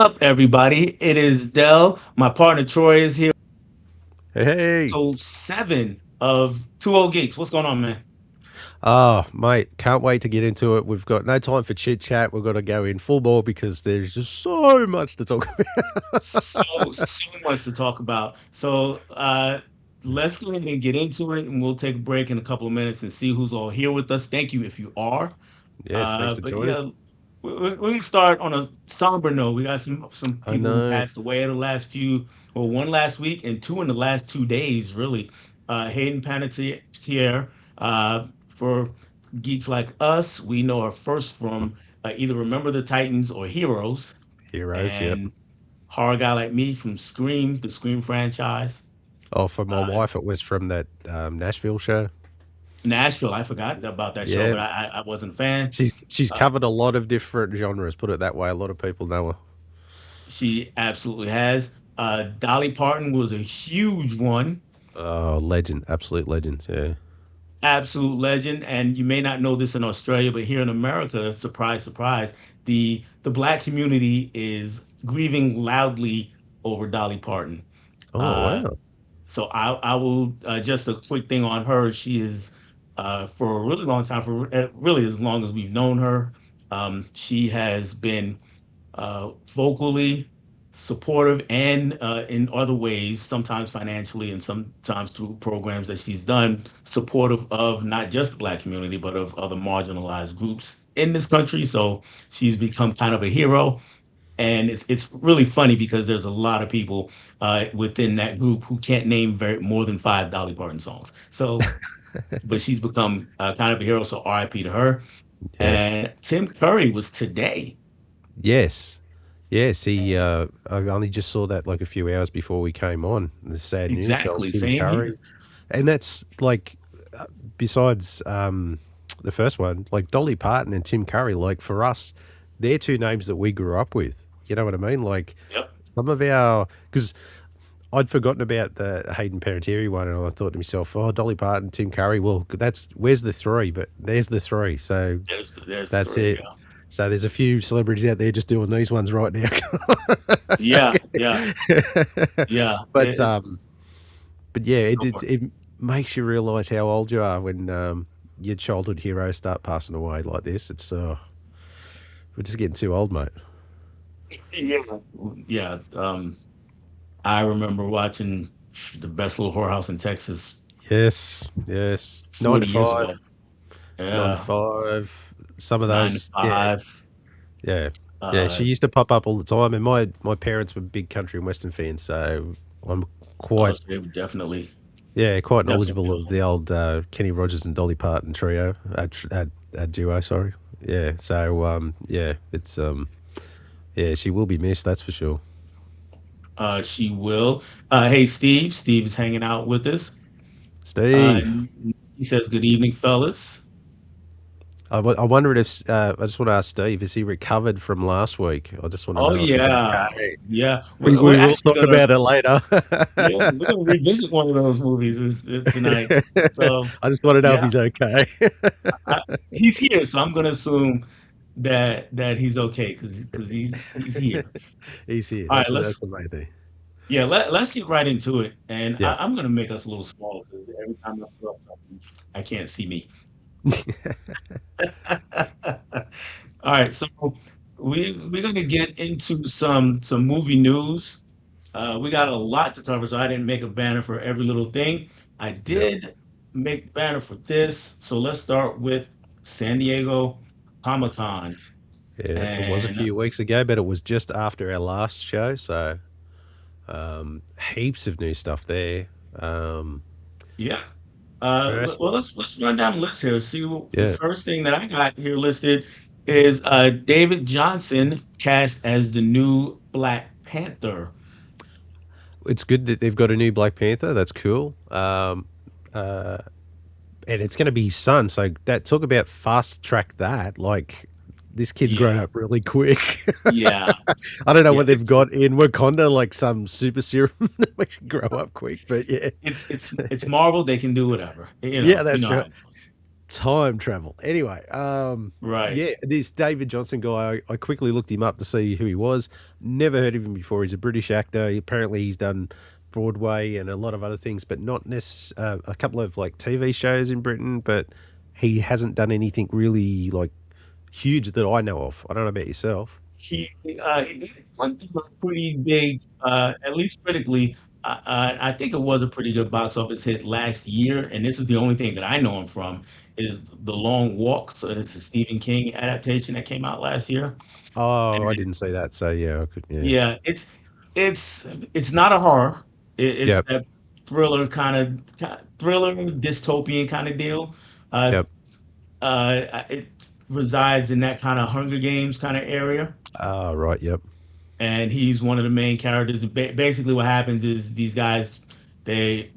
Up, everybody? It is Dell. My partner Troy is here. Hey, hey. So 7 of Two Old Geeks. What's going on, man? Oh, mate, can't wait to get into it. We've got no time for chit chat. We've got to go in full ball because there's just so much to talk about. So much to talk about. So let's go ahead and get into it, and we'll take a break in a couple of minutes and see who's all here with us. Thank you if you are. Yes, thanks for But joining. yeah, we're going to start on a somber note. We got some I people who know. passed away in the last few, well, one last week and two in the last 2 days, really. Hayden Panettiere, for geeks like us, we know her first from either Remember the Titans or Heroes, Heroes, yep. and horror guy like me from Scream, the Scream franchise. Oh, for my Uh, wife, it was from that Nashville show. Nashville, I forgot about that show, Yeah, but I wasn't a fan. she's Uh, covered a lot of different genres. Put it that way. A lot of people know her. She absolutely has. Dolly Parton was a huge one, Oh, legend, absolute legend. Yeah. absolute legend. And you may not know this in Australia, but here in America, surprise, surprise, the black community is grieving loudly over Dolly Parton. Oh, Uh, wow. so I will just a quick thing on her. She is for a really long time, for really as long as we've known her. She has been vocally supportive and in other ways, sometimes financially and sometimes through programs that she's done, supportive of not just the Black community, but of other marginalized groups in this country. So she's become kind of a hero. And it's really funny because there's a lot of people within that group who can't name more than five Dolly Parton songs. So, but she's become kind of a hero. So RIP to her. Yes. And Tim Curry was today. Yes. Yes, I only just saw that like a few hours before we came on. The sad news, old Exactly. Tim Same Curry. here. And that's like, besides the first one, like Dolly Parton and Tim Curry, like for us, they're two names that we grew up with. You know what I mean? Like Yep. some of our, because I'd forgotten about the Hayden Panettiere one, and I thought to myself, oh, Dolly Parton, Tim Curry. Well, that's where's the three? But there's the three. So There's that's three. it. So there's a few celebrities out there just doing these ones right now. Yeah. Yeah. Yeah. but It's but yeah, go for it. it makes you realize how old you are when your childhood heroes start passing away like this. It's we're just getting too old, mate. Yeah. Yeah. I remember watching the best little whorehouse in Texas Yes, yes. 40 years ago. Nine to Yeah. five. Some of Nine to those, yeah, five. yeah, yeah. She Uh, used to pop up all the time, and my parents were big country and western fans, so I'm quite so they would definitely, yeah quite definitely. knowledgeable of the old Kenny Rogers and Dolly Parton trio, duo. Sorry, yeah. So yeah, it's yeah, she will be missed, that's for sure. She will. Hey, Steve. Steve is hanging out with us. Uh, Steve, he says, "Good evening, fellas." I wondered if I just want to ask Steve, is he recovered from last week? I just want to Oh know if he's yeah, okay. yeah. We, We're we will actually talk gonna, about it later. yeah, we're gonna revisit one of those movies tonight. So I just want to know if yeah, he's okay. I, he's here, so I'm gonna assume that he's okay because he's here. He's here. All right, That's let's the main thing. yeah, let's get right into it. And Yeah. I'm gonna make us a little smaller because every time I throw up something, I can't see me. All right, so we're gonna get into some movie news. We got a lot to cover, so I didn't make a banner for every little thing. I Yeah. did make the banner for this. So let's start with San Diego Comic Con. Yeah. It was a And few weeks ago, but it was just after our last show, so heaps of new stuff there. Um, yeah, first, well, let's run down the list here. See, the yeah, first thing that I got here listed is David Johnson cast as the new Black Panther. it's good that they've got a new Black Panther. That's cool. Uh, and it's going to be his son. So that talk about fast track that. Like this kid's grown Yeah, up really quick. yeah, I don't know yeah. what they've got in Wakanda, like some super serum that makes you grow up quick. But yeah, It's Marvel. They can do whatever. yeah, You that's know how right. it goes. Time travel. Anyway, Right. yeah, this David Johnson guy, I quickly looked him up to see who he was. Never heard of him before. He's a British actor. Apparently, he's done Broadway and a lot of other things, but not a couple of like TV shows in Britain. But he hasn't done anything really like huge that I know of. I don't know about yourself. He did one thing was pretty big, at least critically. I think it was a pretty good box office hit last year, and this is the only thing that I know him from is The Long Walk. So it's a Stephen King adaptation that came out last year. Oh, I And didn't see that. So yeah, I could. Yeah. yeah, it's it's not a horror. It's Yep. that thriller dystopian kind of deal. Uh, Yep. it resides in that kind of Hunger Games kind of area. Ah, right. Yep. And he's one of the main characters. Basically, what happens is these guys they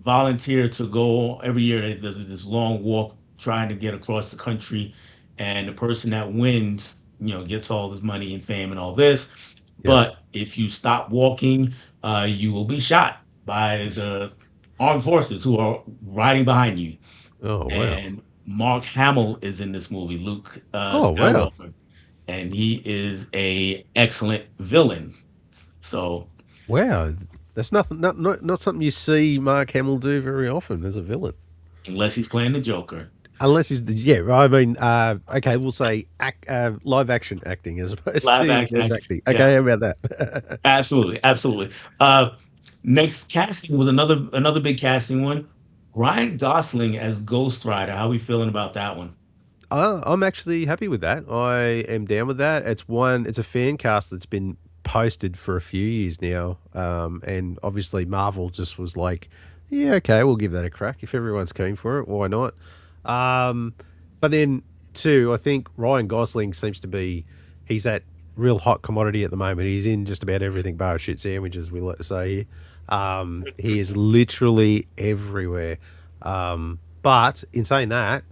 volunteer to go every year. There's this long walk trying to get across the country, and the person that wins, gets all this money and fame and all this. Yep. But if you stop walking, you will be shot by the armed forces who are riding behind you. Oh wow. And Mark Hamill is in this movie, Luke Oh wow. Skywalker, and he is a excellent villain. So Wow, that's nothing. Not something you see Mark Hamill do very often as a villain, unless he's playing the Joker, unless he's the yeah. I mean, okay, we'll say live action acting as opposed live to action voice actor, acting. yeah, Okay, how about that? absolutely, absolutely. Uh, Next casting was another big casting one. Ryan Gosling as Ghost Rider. How are we feeling about that one? I'm actually happy with that. I am down with that. It's a fan cast that's been posted for a few years now, and obviously Marvel just was like, yeah, okay, we'll give that a crack if everyone's keen for it. Why not? Um, but then too, I think Ryan Gosling seems to be he's that real hot commodity at the moment. He's in just about everything bar a shit sandwiches, we like to say here. He is literally everywhere. But in saying that,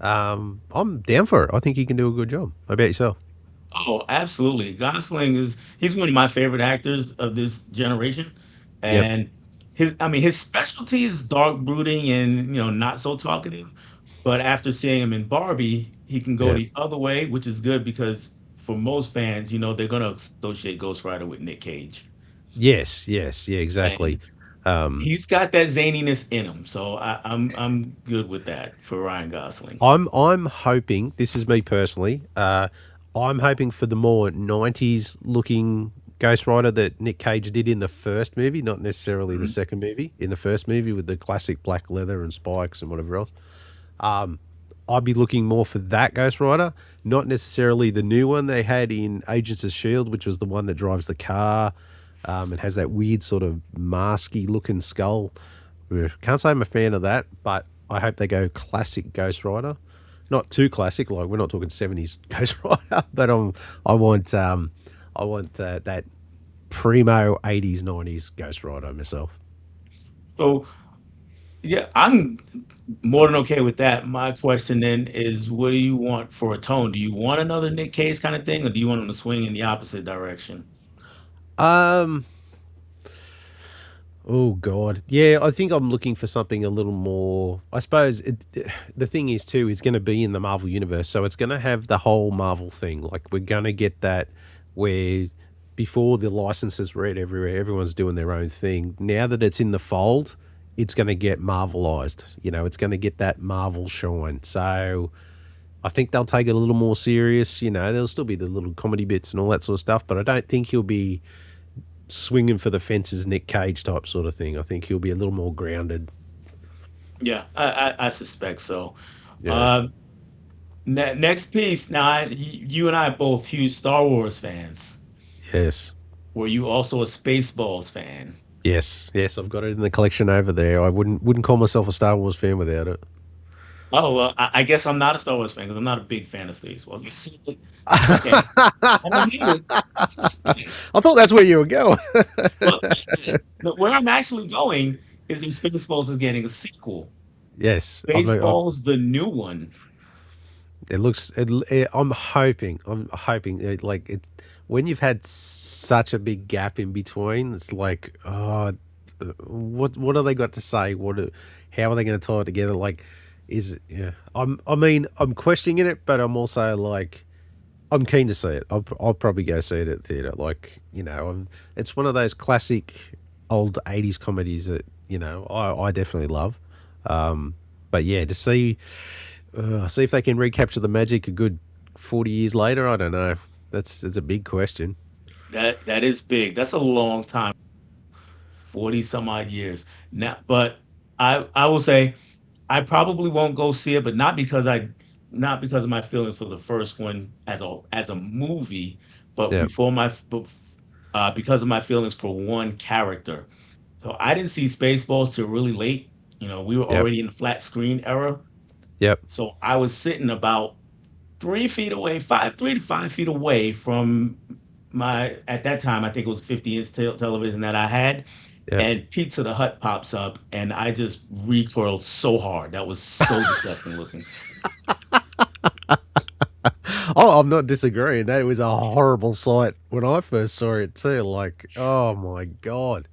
I'm down for it. I think he can do a good job. How about yourself? Oh, absolutely. He's one of my favorite actors of this generation. Yep. And his specialty is dark brooding and, not so talkative. But after seeing him in Barbie, he can go Yeah. the other way, which is good because for most fans, they're gonna associate Ghost Rider with Nick Cage. Yes. Yes. Yeah. Exactly. And Um, he's got that zaniness in him. So I'm good with that for Ryan Gosling. I'm hoping this is me personally. I'm hoping for the more '90s looking Ghost Rider that Nick Cage did in the first movie, not necessarily the Mhm. second movie. In the first movie with the classic black leather and spikes and whatever else. Um, I'd be looking more for that Ghost Rider, not necessarily the new one they had in Agents of Shield, which was the one that drives the car and has that weird sort of masky looking skull. Ugh, can't say I'm a fan of that, but I hope they go classic Ghost Rider. Not too classic, like we're not talking '70s Ghost Rider, but I want I want that primo '80s '90s Ghost Rider myself. So yeah, I'm more than okay with that. My question then is, what do you want for a tone? Do you want another Nick Cage kind of thing, or do you want him to swing in the opposite direction? Um, Oh God, yeah. I think I'm looking for something a little more. I suppose the thing is too is going to be in the Marvel universe, so it's going to have the whole Marvel thing. Like we're going to get that where before the licenses read everywhere, everyone's doing their own thing. Now that it's in the fold, it's going to get Marvelized. It's going to get that Marvel shine. So I think they'll take it a little more serious. There'll still be the little comedy bits and all that sort of stuff, but I don't think he'll be swinging for the fences Nick Cage type sort of thing. I think he'll be a little more grounded. Yeah, I suspect so. Yeah. Uh, Next piece. Now, you and I are both huge Star Wars fans. Yes. Were you also a Spaceballs fan? Yes. Yes. I've got it in the collection over there. I wouldn't call myself a Star Wars fan without it. Oh well, I guess I'm not a Star Wars fan because I'm not a big fan of Spaceballs. It's okay. I don't I hate it. It's okay. thought that's where you were going. Well, where I'm actually going is that Spaceballs is getting a sequel. Yes. Spaceballs, the new one. It looks. I'm hoping. Like it when you've had such a big gap in between. It's like, what are they got to say? How are they going to tie it together? Like Is yeah. I mean, I'm questioning it, but I'm also like, I'm keen to see it. I'll probably go see it at theater. Like, it's one of those classic old '80s comedies that I definitely love. Um, but yeah, to see if they can recapture the magic a good 40 years later. I don't know. That's a big question. That is big. That's a long time, 40 some odd years. Now, but I will say I probably won't go see it, but not because of my feelings for the first one as a movie, but Yeah, because of my feelings for one character. So I didn't see Spaceballs till really late. We were yep, already in the flat screen era. yep, So I was sitting about 3 feet away, 3 to 5 feet away from at that time, I think it was 50-inch television that I had. yep. And Pizza the Hut pops up, and I just recoiled so hard. That was so disgusting looking. Oh, I'm not disagreeing. That was a horrible sight when I first saw it too. Like, oh my god.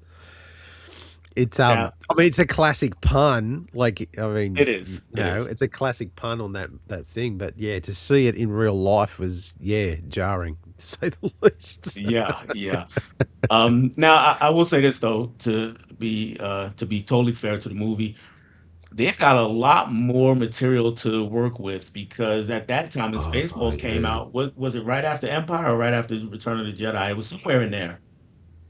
It's Now, I mean, it's a classic pun. Like, I mean, it is. It is. it's a classic pun on that thing. But yeah, to see it in real life was jarring to say the least. Yeah, yeah. Now I will say this though, to be totally fair to the movie, they've got a lot more material to work with because at that time, when Oh Spaceballs came yeah, out, was it right after Empire or right after Return of the Jedi? It was somewhere in there.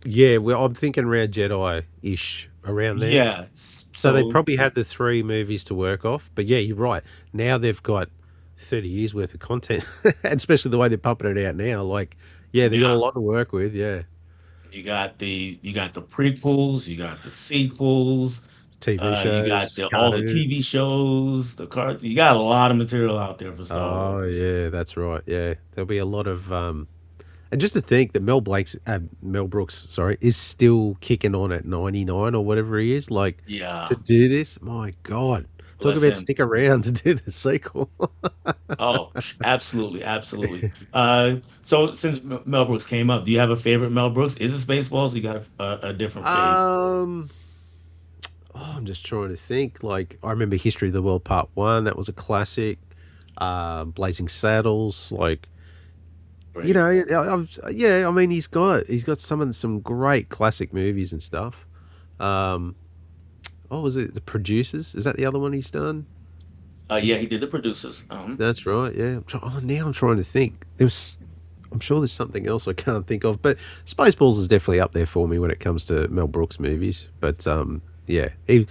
yeah. Well, I'm thinking around Jedi ish around there. Yeah. So they So probably had the three movies to work off. But yeah, you're right. Now they've got 30 years worth of content, and especially the way they're pumping it out now. Like, yeah, they've got a yeah, lot to work with. Yeah, you got the prequels, you got the sequels, TV you got shows, all the cartoons. TV shows, the cards. You got a lot of material out there for Star Oh Wars. yeah, that's right. Yeah, there'll be a lot of and just to think that Mel Brooks, sorry, is still kicking on at 99 or whatever he is. Like to Yeah, do this, my God, talk bless about him. stick around to do the sequel. Oh, absolutely, absolutely. So since Mel Brooks came up, do you have a favorite Mel Brooks? Is it Spaceballs? You got a different fave? um, I'm just trying to think. Like I remember History of the World Part One. That was a classic. Blazing Saddles. Like Great. yeah. I mean, he's got some great classic movies and stuff. Um, oh, was it The Producers? Is that the other one he's done? He's Yeah, he did the producers. That's right. Yeah. Now I'm trying to think. I'm sure there's something else I can't think of, but Spaceballs is definitely up there for me when it comes to Mel Brooks movies. But yeah, he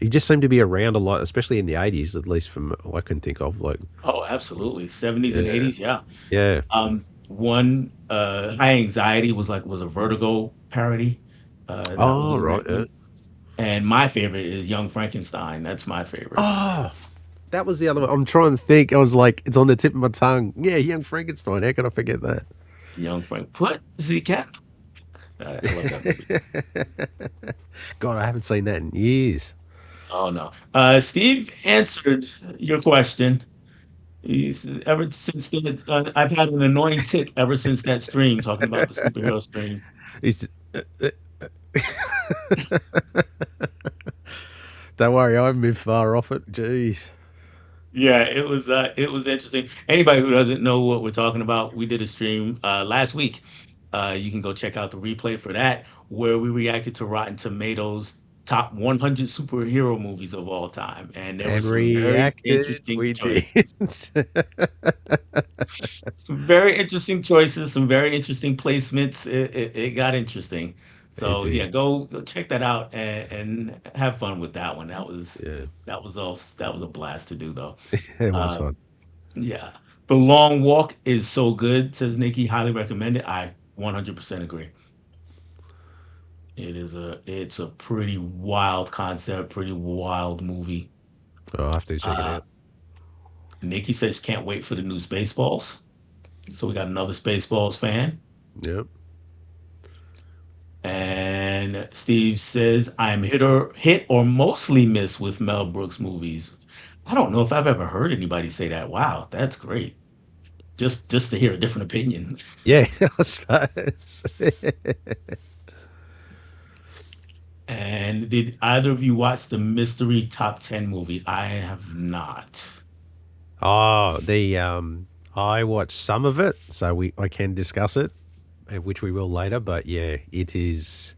just seemed to be around a lot, especially in the '80s, at least from what I can think of. Like, Oh, absolutely. 70s and yeah, 80s, yeah. yeah. One High Anxiety was a Vertigo parody. That was Oh, a right. great Yeah. one. And my favorite is Young Frankenstein. That's my favorite. Oh, that was the other one. I'm trying to think. I was like, it's on the tip of my tongue. Yeah, Young Frankenstein. How can I forget that? Young Frank. Put the cat. I love that movie. God, I haven't seen that in years. Oh no. Steve answered your question. He says, ever since then, I've had an annoying tick ever since that stream talking about the superhero stream. He's, don't worry, I haven't been far off it. Jeez. Yeah, it was interesting. Anybody who doesn't know what we're talking about, we did a stream last week. You can go check out the replay for that, where we reacted to Rotten Tomatoes top 100 superhero movies of all time, and there were And some very reacted, interesting we did. choices. Some very interesting choices, some very interesting placements. It got interesting. It So yeah, did. go check that out and have fun with that one. Yeah, That was a blast to do though. it was Uh, fun. yeah. The Long Walk is so good, says Nikki. Highly recommend it. I 100% agree. It's a pretty wild concept, pretty wild movie. I'll have to check it Uh, out. Nikki says can't wait for the new Spaceballs. So we got another Spaceballs fan. Yep. And Steve says I'm hit or mostly miss with Mel Brooks movies. I don't know if I've ever heard anybody say that. Wow, that's great. Just to hear a different opinion. Yeah, I suppose. And did either of you watch the mystery top 10 movie? I have not. Oh, the I watched some of it, so we I can discuss it, which we will later. But yeah, it is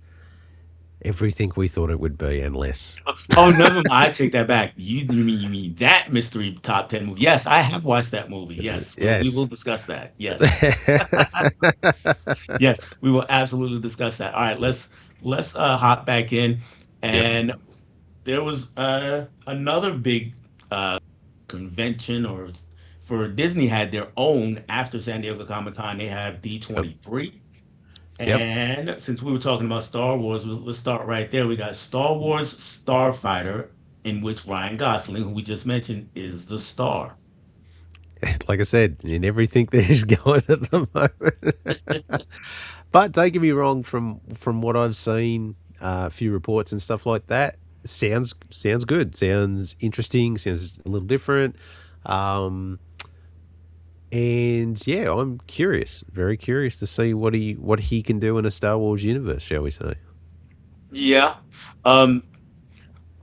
everything we thought it would be and less. Oh, never mind. I take that back. You mean that mystery top 10 movie? Yes, I have watched that movie. Yes, we will Yes. discuss that. Yes. Yes, we will absolutely discuss that. All right, let's hop back in. Yep. And there was another big convention, or for Disney had their own after San Diego Comic-Con. They have Yep. D23. Yep. And since we were talking about Star Wars, let's start right there. We got Star Wars Starfighter, in which Ryan Gosling, who we just mentioned, is the star. Like I said, in everything that is going at the moment. But don't get me wrong, from what I've seen, a few reports and stuff like that, sounds good. Sounds interesting. Sounds a little different. Um, and yeah, I'm curious, very curious to see what he can do in a Star Wars universe, shall we say? Yeah. Um,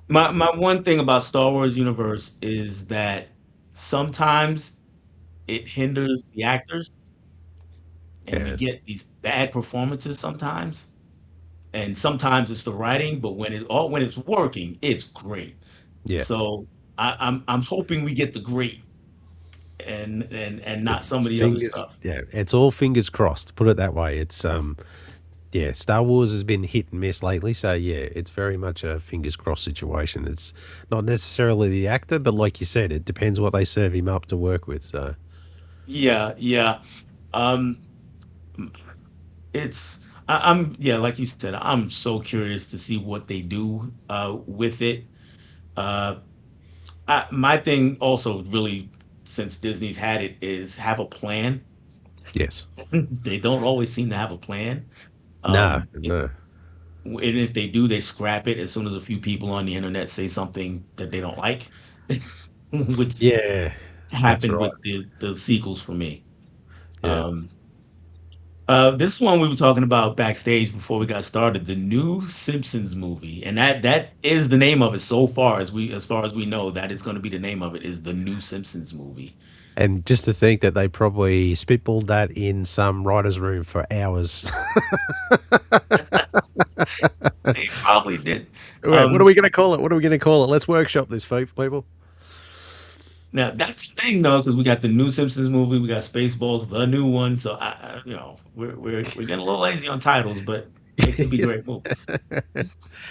my one thing about Star Wars universe is that sometimes it hinders the actors, and we Yeah, get these bad performances sometimes. And sometimes it's the writing, but when it's working, it's great. yeah. So I'm hoping we get the great and not some of the other Fingers, stuff. yeah. It's all fingers crossed. Put it that way. It's yeah. Star Wars has been hit and miss lately, so yeah, it's very much a fingers crossed situation. It's not necessarily the actor, but like you said, it depends what they serve him up to work with. So Yeah, yeah. Um, I'm yeah, like you said, I'm so curious to see what they do with it. Uh, my thing also really, since Disney's had it, is have a plan. yes, They don't always seem to have a plan. no, And no, if they do, they scrap it as soon as a few people on the internet say something that they don't like, which yeah, that's happened right. with the sequels for me. Yeah, Um, this one we were talking about backstage before we got started, the new Simpsons movie, and that is the name of it so far as we know. That is going to be the name of it, is the new Simpsons movie. and just to think that they probably spitballed that in some writer's room for hours. They probably did. Wait, what are Um, we going to call it? What are we going to call it? Let's workshop this, people. Now that's the thing though, because we got the new Simpsons movie, we got Spaceballs, the new one. So we're getting a little lazy on titles, but they could be great movies.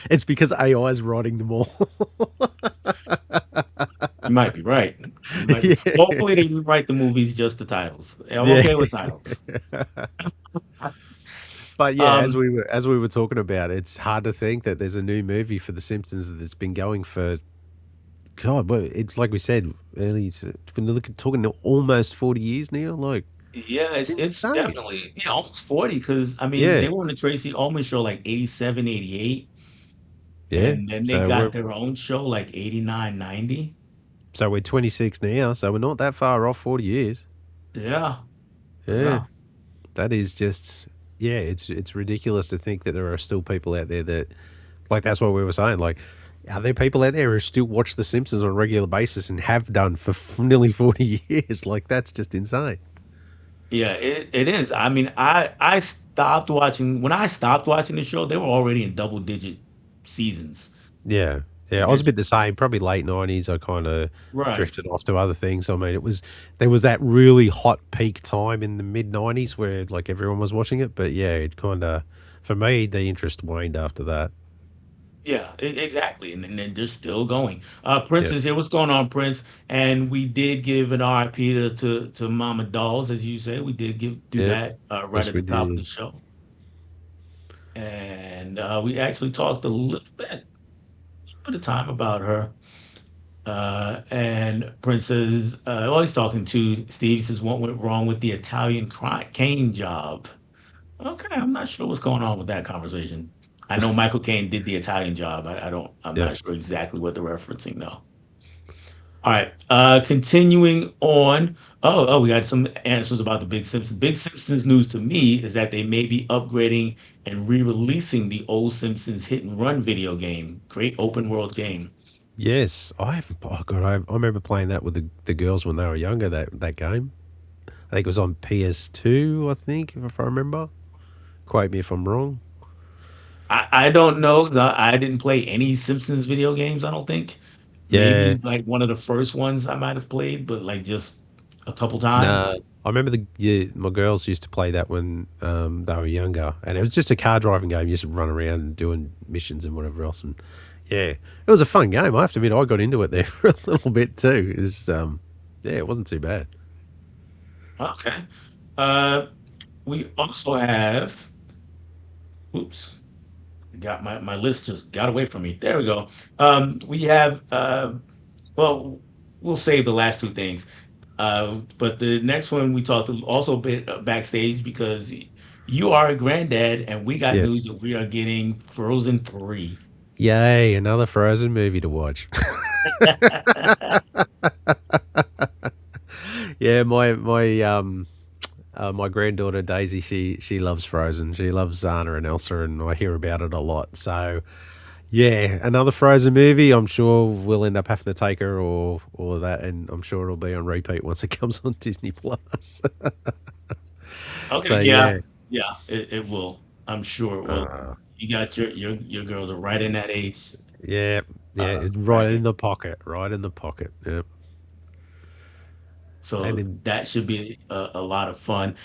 It's because AI is writing them all. You might be right. You might be. Yeah. Hopefully they rewrite the movies, just the titles. I'm Yeah. okay with titles. But yeah, as Um, we were talking about, it's hard to think that there's a new movie for The Simpsons that's been going for God. But it's like we said earlier, when you look at talking almost 40 years now, like yeah, it's it's insane. definitely almost 40 because I mean Yeah, they were on the Tracy Ullman show like 87, 88, yeah. and then they So got we're their own show like 89, 90. so we're 26 now, so we're not that far off 40 years. Yeah, Yeah, yeah. that is just yeah. It's ridiculous to think that there are still people out there that like that's what we were saying. Like, are there people out there who still watch The Simpsons on a regular basis and have done for nearly 40 years? Like, that's just insane. Yeah, it is. I mean, I stopped watching when I stopped watching the show, they were already in double digit seasons. Yeah. Yeah. I was a Which bit the same, probably late 90s. I kind of right. drifted off to other things. I mean, there was that really hot peak time in the mid 90s where like everyone was watching it. But yeah, it kind of, for me, the interest waned after that. Yeah, exactly. And then they're still going. Prince Yeah. is here. What's going on, Prince? And we did give an RIP to Mama Dolls, as you say. We did do Yeah. that right Yes, at we the top of the did. show. And we actually talked a bit of time about her. And Prince says, well, he's talking to Steve. He says, what went wrong with the Italian Kane job? Okay, I'm not sure what's going on with that conversation. I know Michael Caine did the Italian job. I'm Yeah. not sure exactly what they're referencing though. All right. Continuing on. We got some answers about the Big Simpsons. Big Simpsons news to me is that they may be upgrading and re-releasing the old Simpsons hit and run video game. Great open world game. Yes, I have. Oh god, I remember playing that with the girls when they were younger. That game. I think it was on PS2. I think if I remember. Quote me if I'm wrong. I don't know 'cause I didn't play any Simpsons video games, I don't think. Yeah. Maybe like one of the first ones I might have played, but like just a couple times. No, I remember my girls used to play that when they were younger, and it was just a car driving game. You just run around and doing missions and whatever else. And yeah, it was a fun game. I have to admit, I got into it there for a little bit too. It was, yeah, it wasn't too bad. Okay. Uh, we also have, oops, got my list just got away from me. There we go. We have well, we'll save the last two things. But the next one we talked also a bit backstage because you are a granddad and we got Yeah. news that we are getting Frozen 3. Yay, another Frozen movie to watch. Yeah, my granddaughter Daisy, she loves Frozen. She loves Anna and Elsa, and I hear about it a lot. So yeah, another Frozen movie. I'm sure we'll end up having to take her or that, and I'm sure it'll be on repeat once it comes on Disney Plus. Okay, So yeah, yeah, yeah, it will. I'm sure it will. uh, You got your girls are right in that age yeah, yeah, it's right in bracket. the pocket, right in the pocket. Yeah, and So then that should be a lot of fun.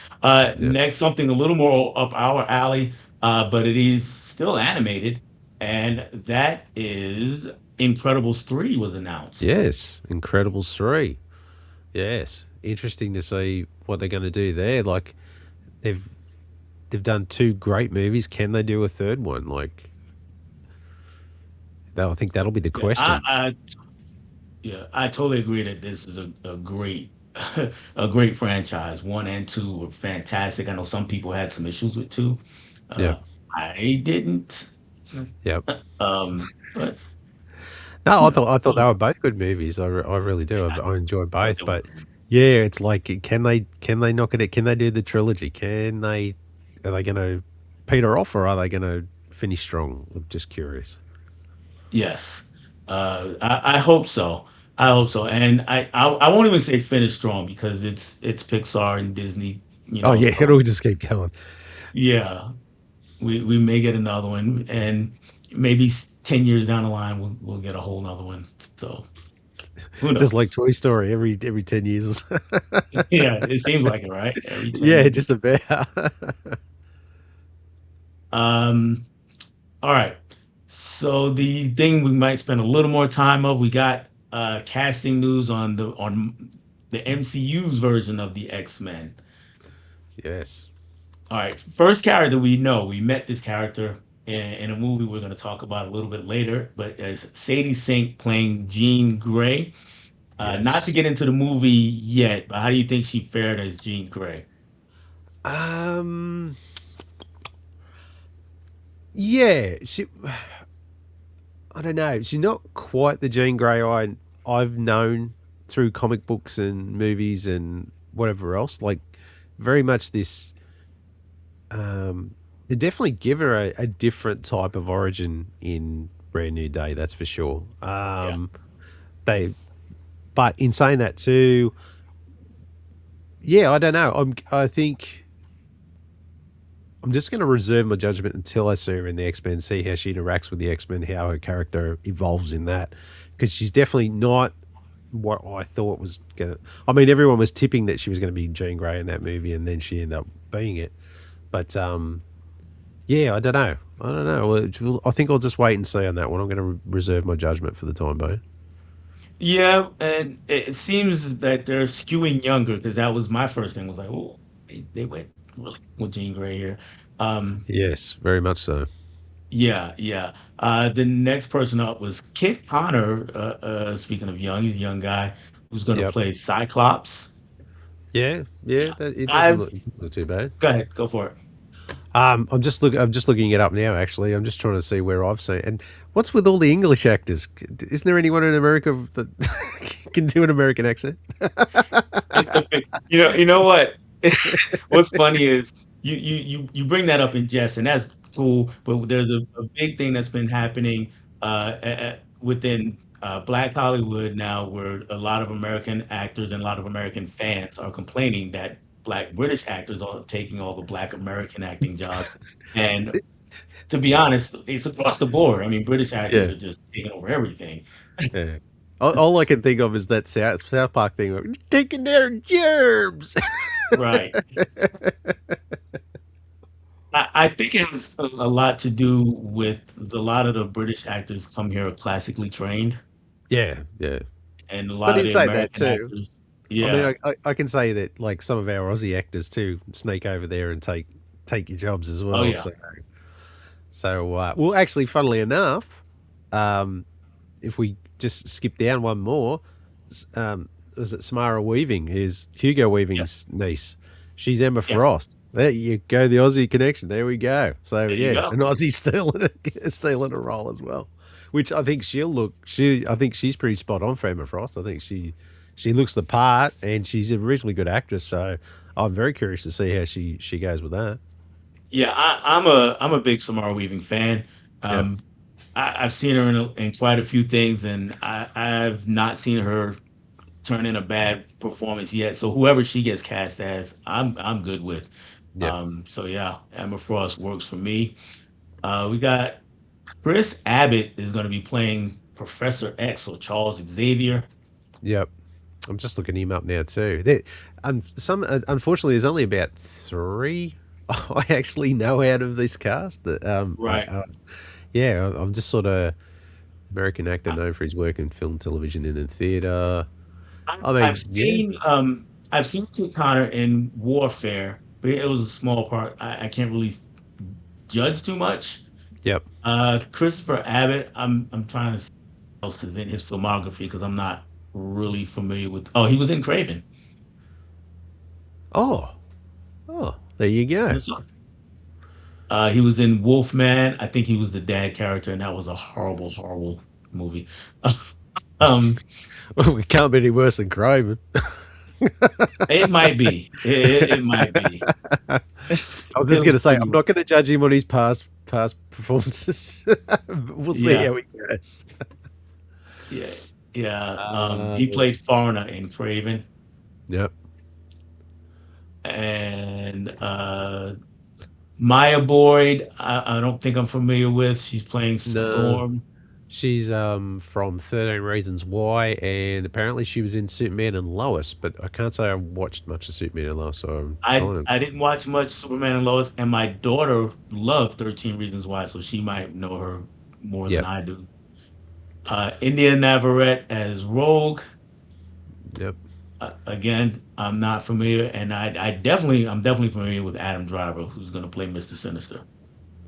yeah, Next, something a little more up our alley, but it is still animated, and that is Incredibles 3 was announced. yes, Incredibles 3. Yes, interesting to see what they're going to do there. Like they've they've done two great movies. Can they do a third one? Like that, I think that'll be the Yeah, question. yeah, I totally agree that this is a great a great franchise. One and two were fantastic. I know some people had some issues with two. Yeah, Uh, I didn't. yeah. But No, you know, I thought they were both good movies. I really do. I I enjoy thought both, they were but great. yeah, it's like can they knock it? Can they do the trilogy? Can they? Are they going to peter off, or are they going to finish strong? I'm just curious. Yes, I hope so. I hope so, and I won't even say finish strong because it's Pixar and Disney, you Oh know. yeah, So it'll just keep going. yeah, we may get another one, and maybe 10 years down the line we'll get a whole nother one. So who Just like knows? Toy Story, every 10 years. Yeah, it seems like it, right? Every ten Yeah, years. just about. Um, all right. So the thing we might spend a little more time of, we got casting news on the MCU's version of the X-Men. Yes. All right, first character we know, we met this character in a movie we're going to talk about a little bit later, but as Sadie Sink playing Jean Grey. Not to Yes. get into the movie yet, but how do you think she fared as Jean Grey? Um. Yeah. I don't know. She's not quite the Jean Grey I've known through comic books and movies and whatever else. Like very much this. They definitely give her a different type of origin in Brand New Day. That's for sure. Yeah. They, but in saying that too, yeah, I don't know. I think I'm just going to reserve my judgment until I see her in the X Men, see how she interacts with the X Men, how her character evolves in that, because she's definitely not what I thought was gonna. I mean, everyone was tipping that she was going to be Jean Grey in that movie, and then she ended up being it. But yeah, I don't know. I don't know. I think I'll just wait and see on that one. I'm going to reserve my judgment for the time being. Yeah, and it seems that they're skewing younger because that was my first thing. Was like, oh, they went really with Jean Grey here. Um, Yes, very much so. yeah, yeah. The next person up was Kit Connor. Speaking of young, he's a young guy who's going to Yep. play Cyclops. Yeah, yeah. Yeah, It doesn't I've look too bad. go ahead, go for it. I'm just looking it up now. Actually, I'm just trying to see where I've seen. And what's with all the English actors? Isn't there anyone in America that can do an American accent? It's a big, you know what? What's funny is you bring that up in jest, and that's cool. But there's a big thing that's been happening within Black Hollywood now, where a lot of American actors and a lot of American fans are complaining that Black British actors are taking all the Black American acting jobs. And to be honest, it's across the board. I mean, British actors Yeah, are just taking over everything. yeah. All I can think of is that South Park thing, where, taking their germs. Right. I think it has a lot to do with a lot of the British actors come here classically trained, Yeah, yeah. and a But lot of in the saying that American too, actors, I mean, yeah, I can say that like some of our Aussie actors too sneak over there and take your jobs as oh well. yeah, So well, actually, funnily enough, um, if we just skip down one more, was it Samara Weaving? Is Hugo yeah, Weaving's niece? She's Emma yes, Frost. There you go, the Aussie connection. There we go. So there you yeah, go. an Aussie still in a role as well, which I think she'll look. I think she's pretty spot on for Emma Frost. I think she looks the part, and she's a reasonably good actress. So I'm very curious to see how she goes with that. Yeah, I'm a big Samara Weaving fan. Yep. Um, I've seen her in quite a few things, and I've not seen her turn in a bad performance yet. So whoever she gets cast as, I'm good with. Yep. So yeah, Emma Frost works for me. We got Chris Abbott is going to be playing Professor X or Charles Xavier. Yep. I'm just looking him up now too. Unfortunately, there's only about three I actually know out of this cast. That Right. yeah, I'm just sort of American actor I, known for his work in film, television, and in theater. I've, I I've mean, yeah, seen I've seen Kit Connor in Warfare, but it was a small part. I can't really judge too much. yep. Christopher Abbott, I'm trying to see what else is in his filmography because I'm not really familiar with. Oh, he was in Craven. Oh, oh, there you go. Yes, sir. He was in Wolfman. I think he was the dad character, and that was a horrible, horrible movie. um, It can't be any worse than Craven. it might be. It might be. I was It just was going to say I'm pretty. not going to judge him on his past performances. We'll see Yeah, how he goes. yeah, yeah. Uh, He played Foreigner in Craven, yep. and Maya Boyd. I don't think I'm familiar with. She's playing No. Storm. She's from 13 Reasons Why, and apparently she was in Superman and Lois, but I can't say I watched much of Superman and Lois, so I'm I trying to. I didn't watch much Superman and Lois, and my daughter loved 13 Reasons Why, so she might know her more than Yep, I do. India Navarrete as Rogue. yep. Again, I'm not familiar, and I'm definitely familiar with Adam Driver, who's going to play Mr. Sinister.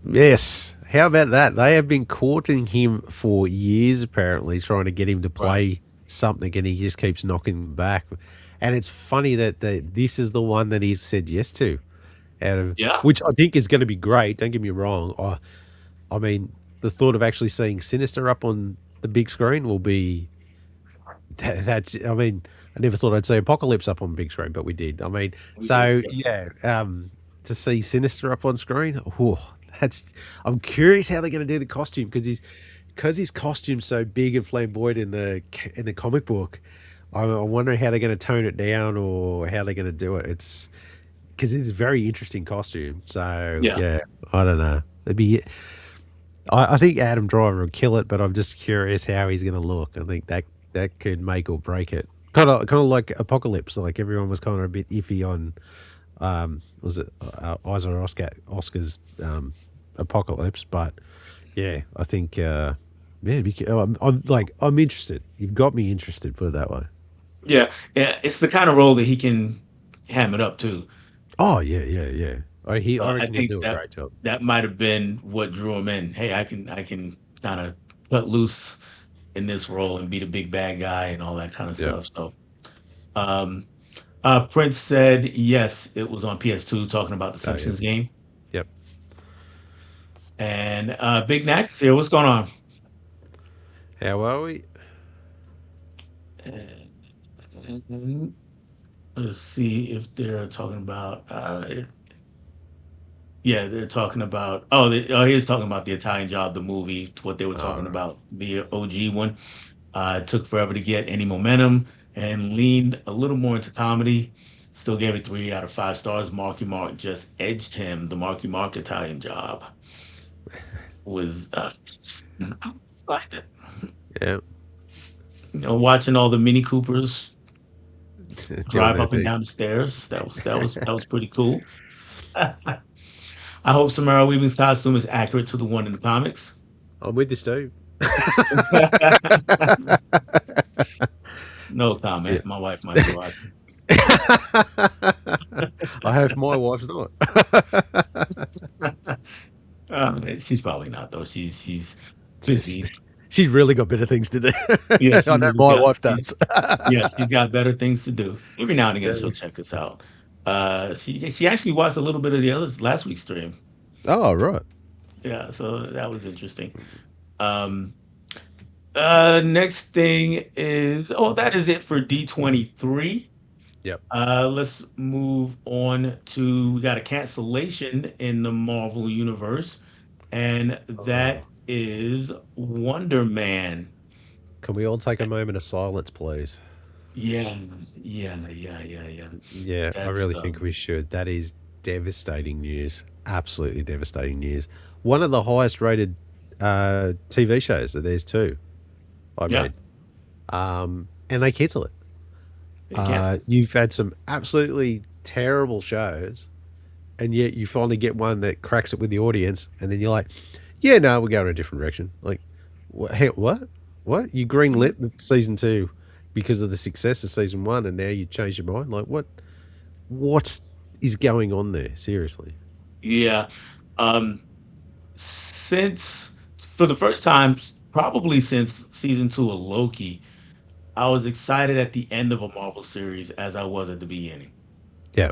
Yes. How about that? They have been courting him for years, apparently, trying to get him to Right. play something, and he just keeps knocking back. And it's funny that this is the one that he's said yes to, out of Yeah. which I think is going to be great. Don't get me wrong. I mean, the thought of actually seeing Sinister up on the big screen will be that's. I mean, I never thought I'd see Apocalypse up on big screen, but we did. I mean, We did. so Yeah. yeah, to see Sinister up on screen, oh, that's. I'm curious how they're going to do the costume because his costume's so big and flamboyant in the comic book. I'm wondering how they're going to tone it down or how they're going to do it. It's because it's a very interesting costume. So Yeah. yeah, I don't know. It'd be. I think Adam Driver will kill it, but I'm just curious how he's going to look. I think that could make or break it. Kind of like Apocalypse. Like everyone was kind of a bit iffy on. Was it Oscar's Apocalypse? But yeah, I think yeah. I'm interested. You've got me interested. Put it that way. Yeah. Yeah. It's the kind of role that he can ham it up to. Oh yeah, yeah, yeah. I So I reckon he'll think do a that great job. that might have been what drew him in. Hey, I can kind of cut loose in this role and be the big bad guy and all that kind of Yeah. stuff. So, um, Prince said yes, it was on PS2 talking about the Oh yeah. Simpsons game. Yep. And Big Nack is here. What's going on? How are we? And let's see if they're talking about. Yeah, they're talking about. Oh, he was talking about the Italian Job, the movie. What they were All talking right. about, the OG one. It took forever to get any momentum and leaned a little more into comedy. Still gave it 3 out of 5 stars. Marky Mark just edged him. The Marky Mark Italian Job was. I liked it. Yeah. Watching all the Mini Coopers Doing drive their up and thing. down the stairs. That was pretty cool. I hope Samara Weaving's costume is accurate to the one in the comics. I'm with you, Steve. No Yeah. comment. My wife might be watching. I hope my wife's not. She's probably not though. She's she's, busy. she's really got better things to do. Yeah, I she know really my got. wife does. She's got better things to do. Every now and again, Yeah. she'll check us out. She actually watched a little bit of the others last week's stream. Oh, right. Yeah, so that was interesting. Um, Next thing is, that is it for D23. Yep. Let's move on to, we got a cancellation in the Marvel universe, and Oh. that is Wonder Man. Can we all take a moment of silence, please? Yeah, yeah. Yeah, I That's really think we should. That is devastating news. Absolutely devastating news. One of the highest rated TV shows that there's two, I yeah, read. And they cancel it. it canceled. You've had some absolutely terrible shows, and yet you finally get one that cracks it with the audience, and then you're like, yeah, no, we're going a different direction. Like, what? What? You greenlit the season two because of the success of season one, and now you change your mind? Like, what? What is going on there? Seriously. Yeah. Um, since for the first time, probably since season 2 of Loki, I was excited at the end of a Marvel series as I was at the beginning. Yeah.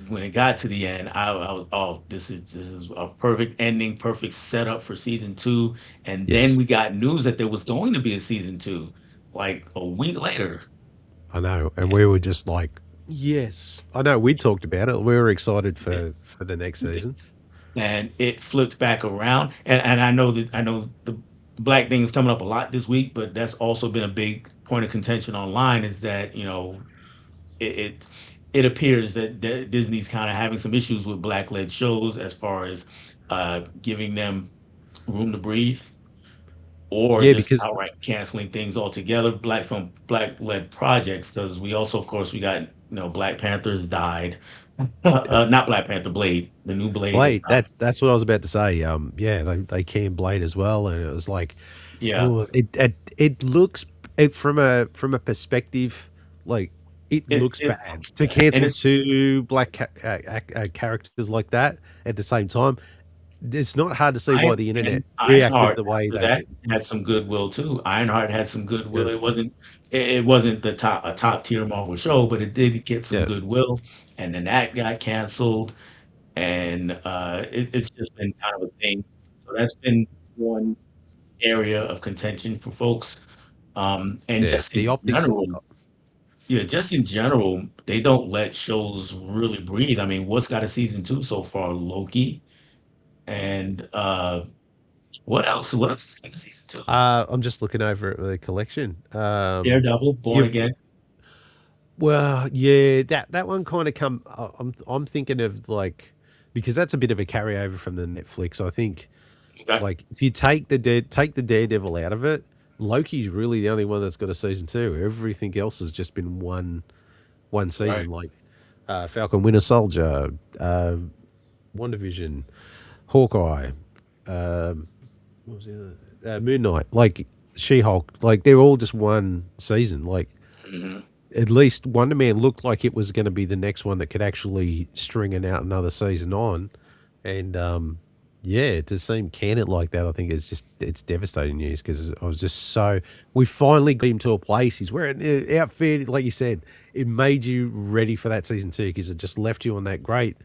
When it got to the end, I was, oh, this is a perfect ending, perfect setup for season 2. And then Yes. we got news that there was going to be a season 2, like a week later. I know. And we were just like, yes. I know we talked about it. We were excited Yeah. for the next season. And it flipped back around. And I know the black thing is coming up a lot this week, but that's also been a big point of contention online is that, it it, it appears that Disney's kind of having some issues with black led shows as far as giving them room to breathe or Yeah, just because outright canceling things altogether, black led projects, because we also, of course, we got, Black Panthers died. Not Black Panther, Blade. The new Blade has Blade, died. that's what I was about to say. Yeah, they canned Blade as well, and it was like, Yeah. oh, it looks it from a perspective like it It looks it bad looks to bad. And cancel it's two black characters like that at the same time. It's not hard to see why the internet and reacted Ironheart the way after they that did. had some goodwill too. Ironheart had some goodwill. Yeah, It wasn't a top tier Marvel show, but it did get some yeah, goodwill. And then that got canceled, and it's just been kind of a thing. So that's been one area of contention for folks. And yeah. just The in optics. general, yeah, just in general, they don't let shows really breathe. I mean, what's got a season 2 so far? Loki and what else? What else is got a season 2? I'm just looking over at the collection. Daredevil, Born You Again. Well, yeah, that one kind of come. I'm thinking of like because that's a bit of a carryover from the Netflix. I think Okay. like if you take the Daredevil out of it, Loki's really the only one that's got a season two. Everything else has just been one Right. season, like Falcon Winter Soldier, WandaVision, Hawkeye, what was the other? Moon Knight, like She Hulk, like they're all just one season. Like Mhm. at least Wonder Man looked like it was going to be the next one that could actually string it out another season on, and yeah, to see him can it like that, I think it's devastating news because I was just so we finally got him to a place. He's wearing the outfit, like you said, it made you ready for that season two because it just left you on that great.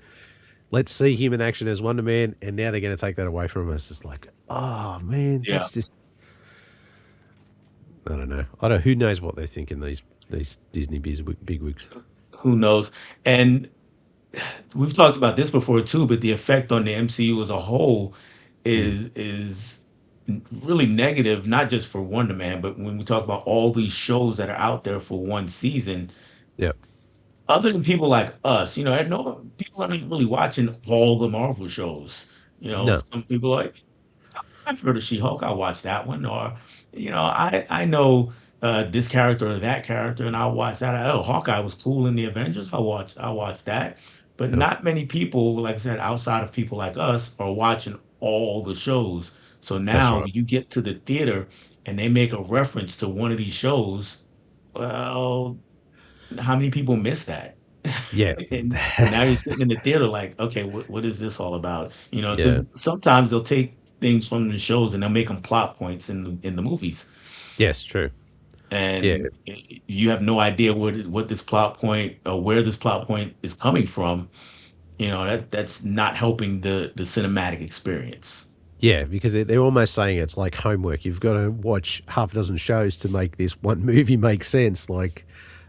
let's see him in action as Wonder Man, and now they're going to take that away from us. It's like, oh man, Yeah. that's just I don't know. I don't. Who knows what they're thinking these Disney bigwigs. Who knows? And we've talked about this before too, but the effect on the MCU as a whole Mm. is really negative, not just for Wonder Man, but when we talk about all these shows that are out there for one season, Yep. other than people like us, no people aren't really watching all the Marvel shows. No. Some people are like, I've heard of She-Hulk. I'll watch that one. Or, I know this character or that character, and I'll watch that. Oh, Hawkeye was cool in the Avengers. I'll watch that. But Yep. not many people, like I said, outside of people like us, are watching all the shows. So That's now right. when you get to the theater and they make a reference to one of these shows, well, how many people miss that? Yeah. And now you're sitting in the theater like, okay, what is this all about? Yeah. Because sometimes they'll take things from the shows and they'll make them plot points in the movies, Yes. True. Yeah. and you have no idea what this plot point or where this plot point is coming from. That's not helping the cinematic experience. Yeah, because they're almost saying it's like homework. You've got to watch half a dozen shows to make this one movie make sense. Like,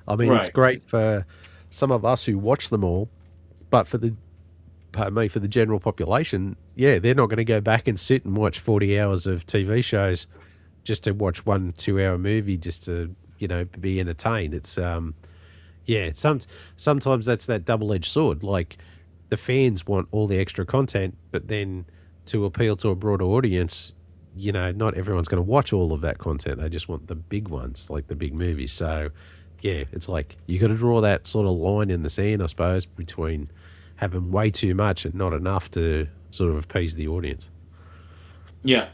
I mean, it's Right. great for some of us who watch them all, but for the pardon me, for the general population, yeah, they're not going to go back and sit and watch 40 hours of TV shows just to watch 1 2 hour movie just to be entertained. It's yeah, sometimes that's that double edged sword. Like the fans want all the extra content, but then to appeal to a broader audience, not everyone's going to watch all of that content. They just want the big ones, like the big movies. So, yeah, it's like you got to draw that sort of line in the sand, I suppose, between having way too much and not enough to sort of appease the audience. Yeah,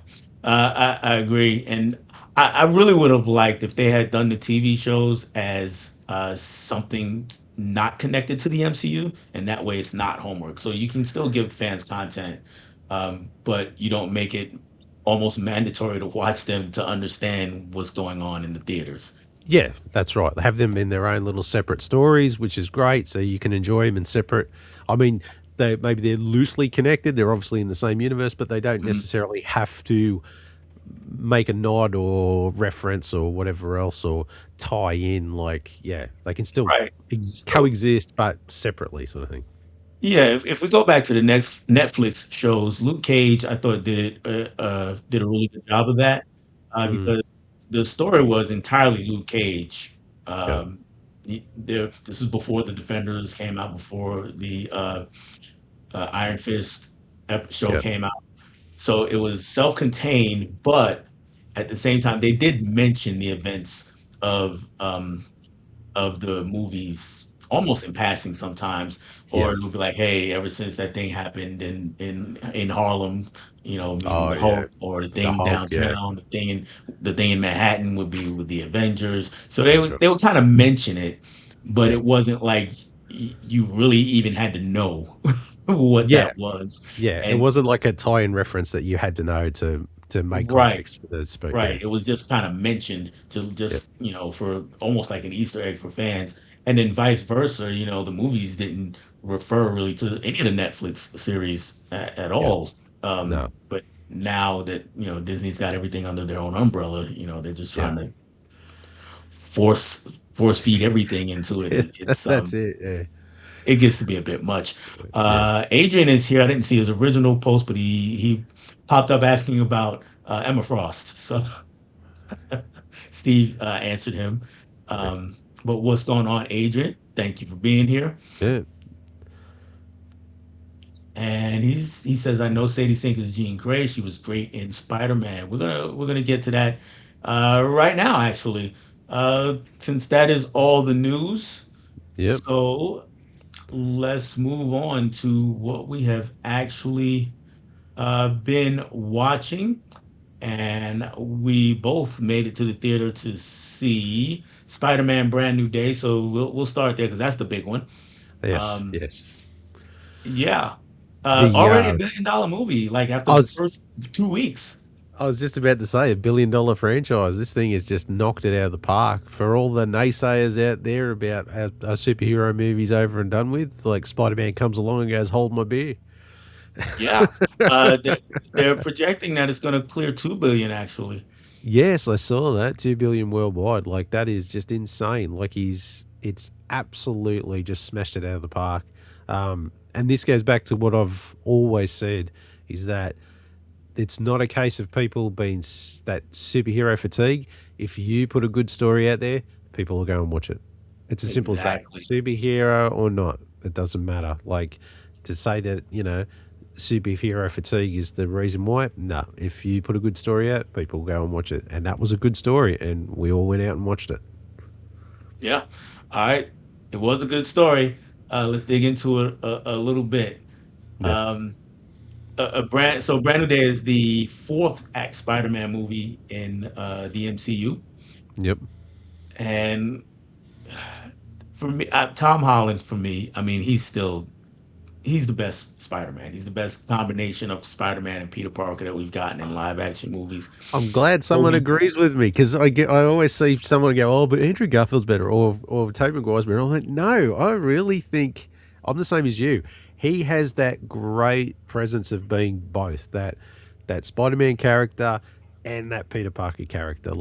I agree, and I really would have liked if they had done the TV shows as something not connected to the MCU, and that way it's not homework. So you can still give fans content, but you don't make it almost mandatory to watch them to understand what's going on in the theaters. Yeah, that's right. They have them in their own little separate stories, which is great. So you can enjoy them in separate. I mean, they're loosely connected. They're obviously in the same universe, but they don't Mhm. necessarily have to make a nod or reference or whatever else or tie in. Like, yeah, they can still Right. So coexist, but separately, sort of thing. yeah, if we go back to the next Netflix shows, Luke Cage, I thought did a really good job of that, Mm, because the story was entirely Luke Cage. yeah, This is before the Defenders came out, before the Iron Fist show yeah, came out. So it was self-contained, but at the same time, they did mention the events of um, of the movies almost in passing sometimes, or yeah. it'll be like, "Hey, ever since that thing happened in Harlem, meaning Oh, the yeah. Hulk, or the The thing Hulk, yeah. downtown, the thing in Manhattan would be with the Avengers." So they That's would right. they would kind of mention it, but Yeah. it wasn't like you really even had to know what Yeah. that was. Yeah. It And wasn't like a tie in reference that you had to know to make right, context for the spoke. right. Yeah. It was just kind of mentioned to Yep. just, for almost like an Easter egg for fans. And then vice versa, the movies didn't refer really to any of the Netflix series at Yep. all. No. But now that, Disney's got everything under their own umbrella, they're just Yeah. trying to force feed everything into it. It's That's it. Yeah. it gets to be a bit much. Yeah. Adrian is here. I didn't see his original post, but he popped up asking about Emma Frost. So Steve answered him. Okay. But what's going on, Adrian? Thank you for being here. Yeah. And he says, I know Sadie Sink is Jean Grey. She was great in Spider-Man. We're gonna get to that right now, actually, since that is all the news. Yep. So let's move on to what we have actually been watching. And we both made it to the theater to see Spider-Man: Brand New Day. So we'll start there because that's the big one. Yes. Um, Yes. yeah, The already $1 billion movie. Like after I the was first 2 weeks. I was just about to say $1 billion franchise. This thing has just knocked it out of the park. For all the naysayers out there about our superhero movies over and done with, like Spider Man comes along and goes, "Hold my beer." Yeah, they're projecting that it's going to clear 2 billion actually. Yes, I saw that 2 billion worldwide. Like that is just insane. Like it's absolutely just smashed it out of the park. And this goes back to what I've always said is that it's not a case of people being that superhero fatigue. If you put a good story out there, people will go and watch it. It's as simple as that. Exactly. Superhero or not, it doesn't matter. Like to say that, superhero fatigue is the reason why. No, if you put a good story out, people will go and watch it. And that was a good story. And we all went out and watched it. Yeah. All right. It was a good story. Let's dig into it a little bit. Yep. Um, Brand New Day is the fourth act Spider-Man movie in the MCU, Yep. and for me, Tom Holland. For me, I mean, he's the best Spider-Man. He's the best combination of Spider-Man and Peter Parker that we've gotten in live action movies. I'm glad someone Toby, agrees with me because I always see someone go, oh, but Andrew Garfield's better or Tobey Maguire's better. I'm like, no, I really think I'm the same as you. He has that great presence of being both that Spider-Man character and that Peter Parker character.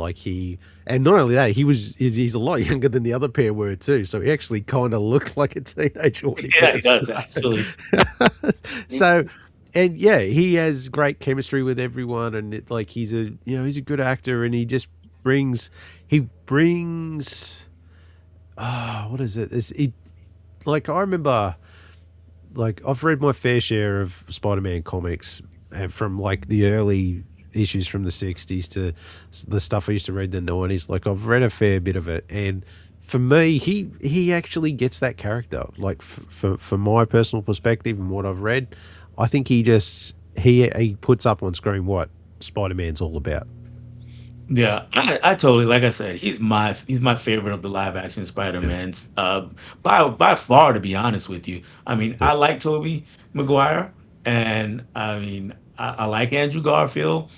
And not only that, he's a lot younger than the other pair were too. So he actually kind of looked like a teenager when he yeah, he first does started. actually. So and yeah, he has great chemistry with everyone, and he's a good actor, and he brings what is it? Like I remember, like I've read my fair share of Spider-Man comics, and from like the early issues from the '60s to the stuff I used to read in the '90s. Like I've read a fair bit of it, and for me, he actually gets that character. Like for my personal perspective and what I've read, I think he puts up on screen what Spider Man's all about. Yeah, I totally like I said, he's my favorite of the live action Yes. Spider-Mans. By far, to be honest with you. I mean, Yep. I like Tobey Maguire, and I mean, I like Andrew Garfield,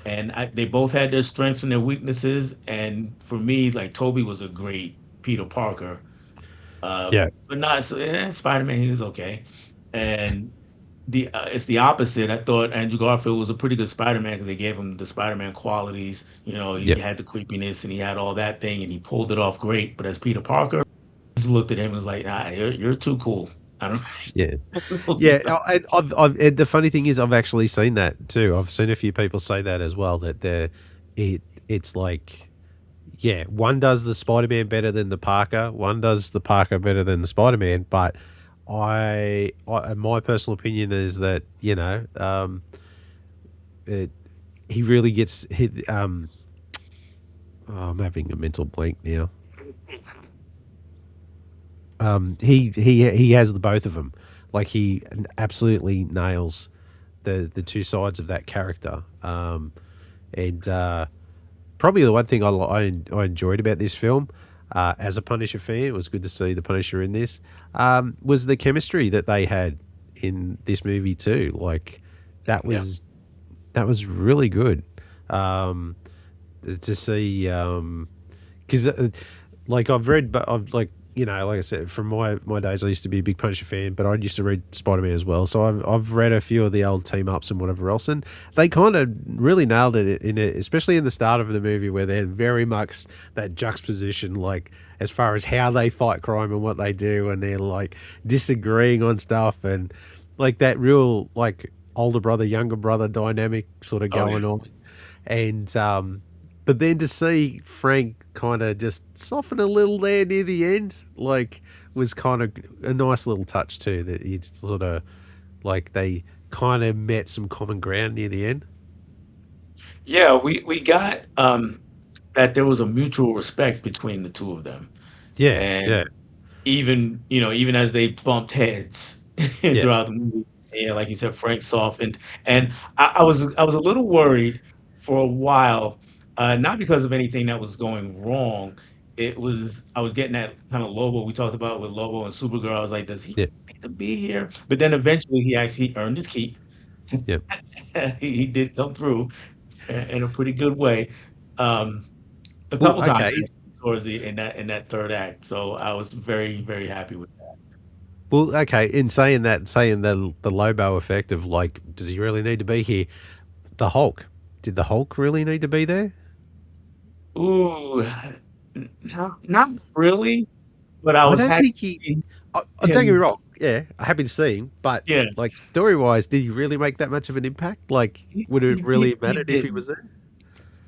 and they both had their strengths and their weaknesses. And for me, like Tobey was a great Peter Parker, Yeah. but not so, Spider-Man. He was okay, and it's the opposite. I thought Andrew Garfield was a pretty good Spider-Man because they gave him the Spider-Man qualities. You know, he Yep. had the creepiness and he had all that thing, and he pulled it off great. But as Peter Parker, I just looked at him and was like, "Nah, you're too cool." I don't Yeah. know. Yeah. And the funny thing is, I've actually seen that too. I've seen a few people say that as well. It's like, yeah, one does the Spider Man better than the Parker. One does the Parker better than the Spider Man. But my personal opinion is that it, he really gets hit. Oh, I'm having a mental blank now. He has the both of them. Like he absolutely nails the two sides of that character. And Probably the one thing I enjoyed about this film, as a Punisher fan, it was good to see the Punisher in this. Was the chemistry that they had in this movie too. Like that Yeah. was that was really good to see. Because like I've read, but I've like I said, from my days, I used to be a big Punisher fan, but I used to read Spider Man as well. So I've read a few of the old team ups and whatever else, and they kind of really nailed it in it, especially in the start of the movie where they're very much that juxtaposition, like as far as how they fight crime and what they do, and they're like disagreeing on stuff and like that real like older brother younger brother dynamic sort of Oh yeah. going on, and but then to see Frank kind of just soften a little there near the end, like, was kind of a nice little touch too. That it's sort of like they kind of met some common ground near the end. Yeah, we got that there was a mutual respect between the two of them, Yeah, and yeah, even as they bumped heads yeah, throughout the movie, yeah, like you said, Frank softened, and I was a little worried for a while, not because of anything that was going wrong. I was getting that kind of Lobo we talked about with Lobo and Supergirl. I was like, does he yeah, need to be here? But then eventually he actually earned his keep. yeah, He did come through, in a pretty good way. Um, a Well, couple times okay. actually towards the in that third act. So I was very very happy with that. Well, okay. In saying that, saying the Lobo effect of like, does he really need to be here? The Hulk. Did the Hulk really need to be there? Ooh, not really, but I I was don't happy think to he. see I don't get me him. wrong. Yeah, I'm happy to see him, but Yeah, like story wise, did he really make that much of an impact? Like, would it really have he mattered if he was didn't. there?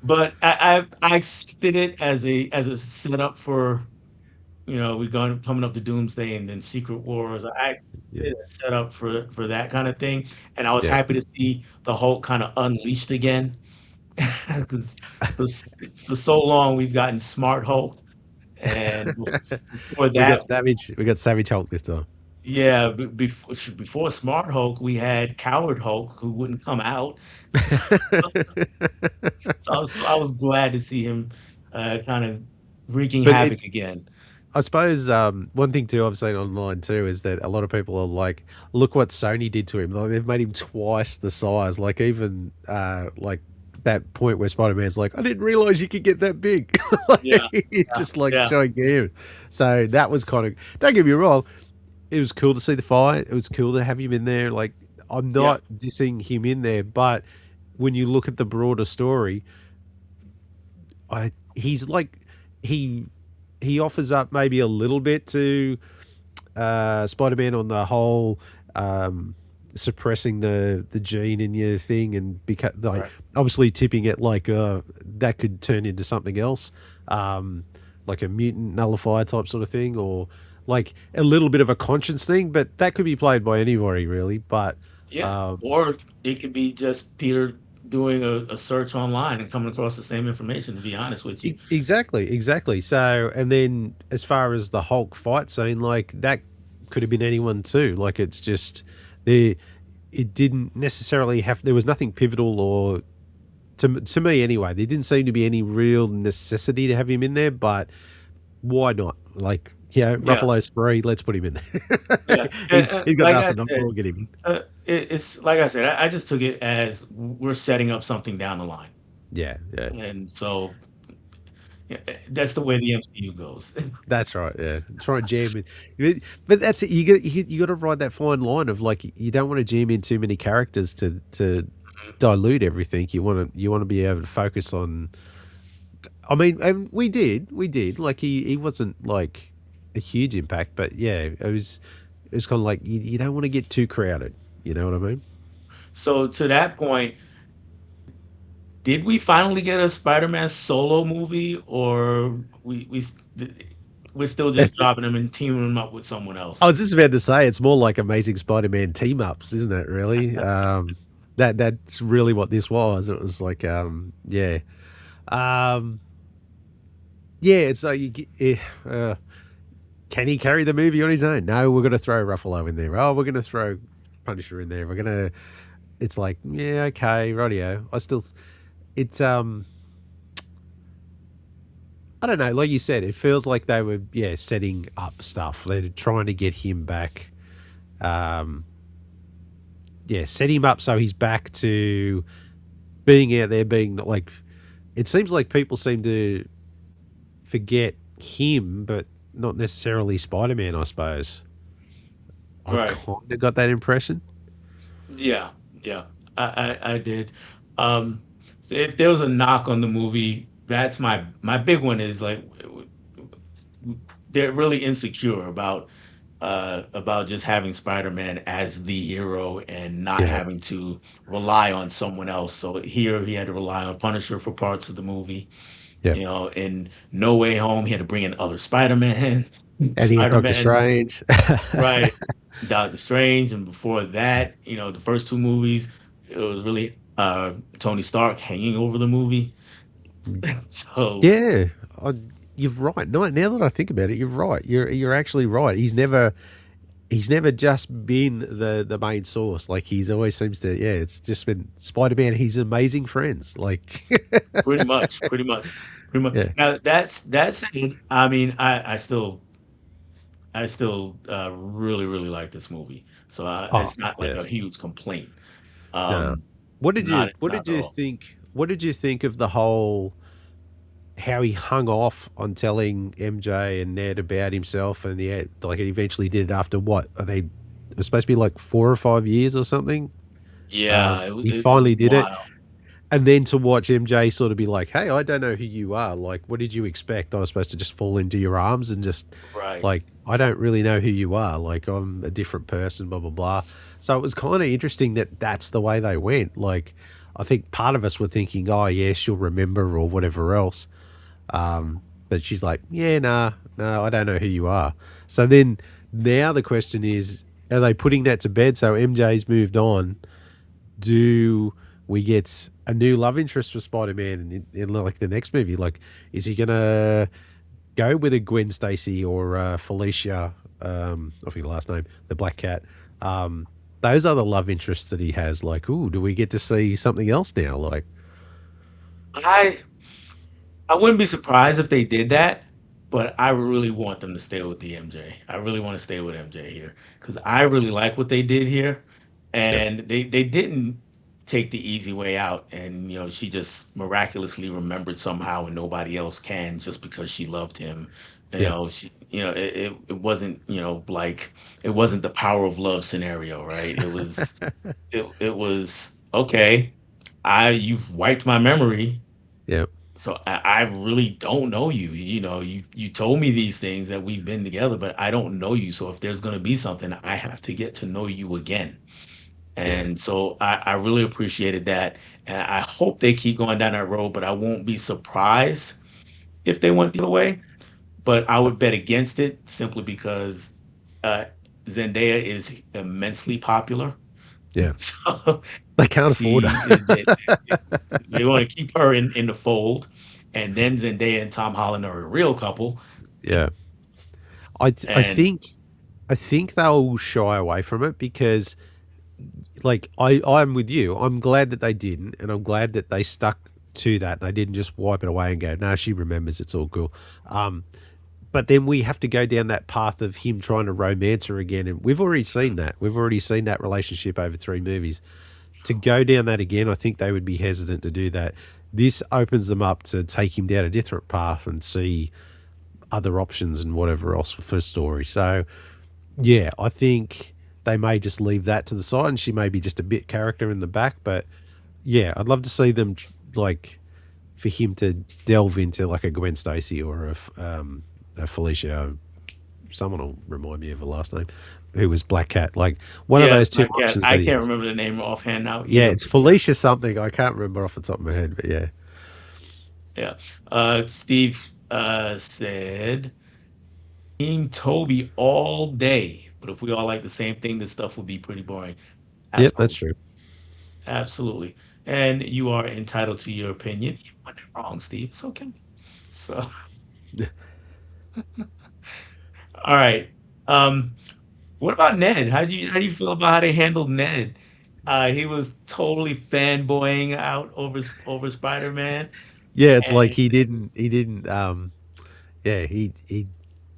But I accepted it as a setup for, you know, we going coming up to Doomsday and then Secret Wars. I accepted Yeah, it as set up for that kind of thing, and I was yeah. happy to see the Hulk kind of unleashed again because for s- for so long we've gotten Smart Hulk, and before we got that, Savage. We got Savage Hulk this time. yeah, before Smart Hulk, we had Coward Hulk who wouldn't come out. So I was glad to see him kind of wreaking But it havoc again. I suppose one thing too I've seen online too is that a lot of people are like, look what Sony did to him. Like they've made him twice the size. Like even like that point where Spider Man's like, I didn't realize you could get that big. Yeah, Like, he's yeah, just like yeah, gigantic. So that was kind of. Don't get me wrong. It was cool to see the fight. It was cool to have him in there. Like I'm yeah. not dissing him in there, but when you look at the broader story, I he's like he he offers up maybe a little bit to Spider-Man on the whole suppressing the gene in your thing and like Right. obviously tipping it like that could turn into something else, like a mutant nullifier type sort of thing, or like a little bit of a conscience thing, but that could be played by anybody really. But Yeah. um, Or it could be just Peter doing a search online and coming across the same information, to be honest with you. Exactly, exactly. So, and then as far as the Hulk fight scene, like that could have been anyone too. Like it's just there. It didn't necessarily have. There was nothing pivotal, or to me anyway. There didn't seem to be any real necessity to have him in there. But why not? Like, yeah, Yeah. Ruffalo's free. Let's put him in there. Yeah. And, He's got like I nothing on. said, We'll get him in. it's like I said, I just took it as we're setting up something down the line. Yeah, yeah. And so yeah, that's the way the MCU goes. That's right. Yeah, try and jam it, but that's it. You got to ride that fine line of like you don't want to jam in too many characters to dilute everything. You want to be able to focus on. I mean, and we did. Like he wasn't like a huge impact, but yeah, it was kind of like you don't want to get too crowded. You know what I mean? So to that point, did we finally get a Spider-Man solo movie, or we're still just That's, dropping him and teaming him up with someone I else? was just about to say it's more like Amazing Spider-Man team ups, isn't it? Really, that's really what this was. It was like, yeah. Um, yeah, it's like can he carry the movie on his own? No, we're going to throw Ruffalo in there. Oh, we're going to throw Punisher in there. We're going to. It's like, yeah, okay, radio. I still, it's I don't know. Like you said, it feels like they were, yeah, setting up stuff. They're trying to get him back. Um, yeah, set him up so he's back to being out there, being like. It seems like people seem to forget him, but not necessarily Spider Man. I suppose I Right. kind of got that impression. Yeah. Yeah. I did. So if there was a knock on the movie, that's my big one is like they're really insecure about just having Spider-Man as the hero and not Yeah, having to rely on someone else. So here he had to rely on Punisher for parts of the movie. yeah. You know, in No Way Home, he had to bring in other Spider-Man. And he had Doctor Spider-Man, Strange. right? Doctor Strange, and before that, you know, the first two movies, it was really Tony Stark hanging over the movie. So Yeah, I, you're right. No, now that I think about it, you're right. You're actually right. He's never just been the main source. Like he's always seems to. Yeah, it's just been Spider Man. He's amazing friends. Like pretty much, pretty much, pretty much. yeah. Now that's it. I mean, I still really really like this movie. So Oh it's not like a yes. huge complaint. No. Not What not did at you all. think? what did you think of the whole how he hung off on telling MJ and Ned about himself, and like he eventually did it after what are they? It was supposed to be like 4 or 5 years or something. Yeah, He it was finally did it, wild. and then to watch MJ sort of be like, "Hey, I don't know who you are. Like, what did you expect? I was supposed to just fall into your arms and just Right. like I don't really know who you are. Like, I'm a different person. Blah blah blah." So it was kind of interesting that that's the way they went. Like, I think part of us were thinking, "Oh, yeah, she'll remember" or whatever else. But she's like, "Yeah, nah, no, I don't know who you are." So then now the question is, are they putting that to bed? So MJ's moved on. Do we get a new love interest for Spider-Man in like the next movie? Like, is he gonna go with a Gwen Stacy or Felicia? I forget the last name, the Black Cat. Those are the love interests that he has. Like, ooh, do we get to see something else now? Like, I I wouldn't be surprised if they did that, but I really want them to stay with the MJ. I really want to stay with MJ here because I really like what they did here, yep, and they didn't take the easy way out, and she just miraculously remembered somehow, and nobody else can just because she loved him. yep, It wasn't like it wasn't the power of love scenario, right? It was okay. You've wiped my memory. yep, So I really don't know you. You told me these things that we've been together, but I don't know you. So if there's going to be something, I have to get to know you again. yeah, And so I really appreciated that. And I hope they keep going down that road, but I won't be surprised if they went the other way. But I would bet against it simply because uh, Zendaya is immensely popular. yeah. So They can't afford she it. they want to keep her in the fold, and then Zendaya and Tom Holland are a real couple, Yeah, I th- I and think I think they'll shy away from it because, like, I'm with you. I'm glad that they didn't, and I'm glad that they stuck to that. They didn't just wipe it away and go, "No, she remembers. It's all cool." Um, but then we have to go down that path of him trying to romance her again, and we've already seen that. We've already seen that relationship over 3 movies. To go down that again, I think they would be hesitant to do that. This opens them up to take him down a different path and see other options and whatever else for story. So yeah, I think they may just leave that to the side, and she may be just a bit character in the back. But yeah, I'd love to see them like for him to delve into like a Gwen Stacy or a Felicia. Someone will remind me of her last name, who was Black Cat. Like one of yeah, those two options I that he can't has. remember the name offhand now Yeah, either. it's But yeah, Felicia something. I can't remember off the top of my head, but yeah, yeah. Steve said Team Toby all day, but if we all like the same thing, this stuff would be pretty boring. yep, that's Absolutely, true. absolutely. And you are entitled to your opinion. You went it wrong, Steve. It's okay. So, all right. Um, What about Ned? How do you feel about how they handled Ned? He was totally fanboying out over Spider-Man, Yeah, it's like and he didn't. Yeah, he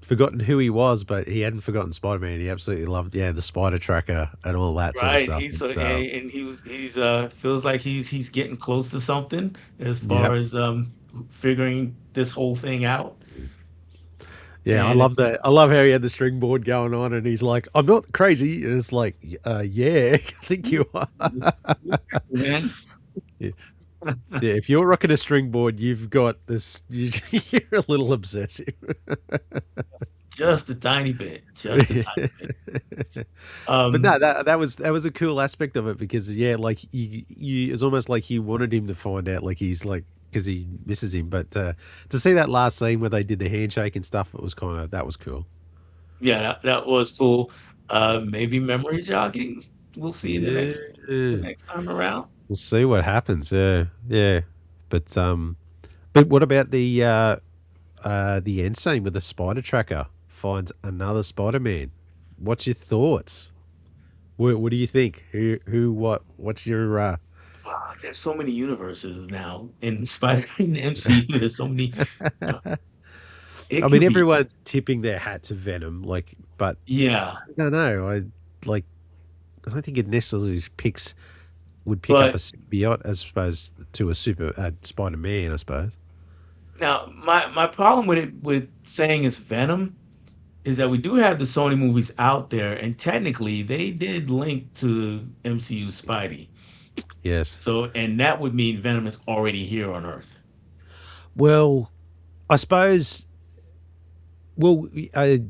forgotten who he was, but he hadn't forgotten Spider Man. He absolutely loved, yeah, the Spider Tracker and all that sort of right, stuff. he's so and he's feels like he's getting close to something as far Yep, as figuring this whole thing out. yeah, I And love that. I love how he had the string board going on, and he's like, "I'm not crazy," and it's like, "Yeah, I think you are." man, Yeah, yeah. If you're rocking a string board, you've got this. You're a little obsessive. just a tiny bit, just a tiny bit. But no, Um, that was a cool aspect of it because yeah, like you it's almost like he wanted him to find out, like he's like because he misses him. But to see that last scene where they did the handshake and stuff, it was kind of that was cool. yeah, that was cool. Maybe memory jogging. We'll see Yeah, the next time around. we'll see what happens. Yeah, yeah. But but what about the end scene with the spider tracker finds another Spider Man? What's your thoughts? What do you think? What's your Wow, there's so many universes now in Spider in the MCU. There's so many. uh, I It mean, could be, everyone's tipping their hat to Venom, like, but yeah, I don't know. Like, I don't think it necessarily picks. would pick up a But symbiote as opposed to a super Spider Man, I suppose. now my problem with it with saying it's Venom is that we do have the Sony movies out there, and technically they did link to MCU Spidey. Yes. So, and that would mean Venom is already here on Earth. Well, I suppose. Well,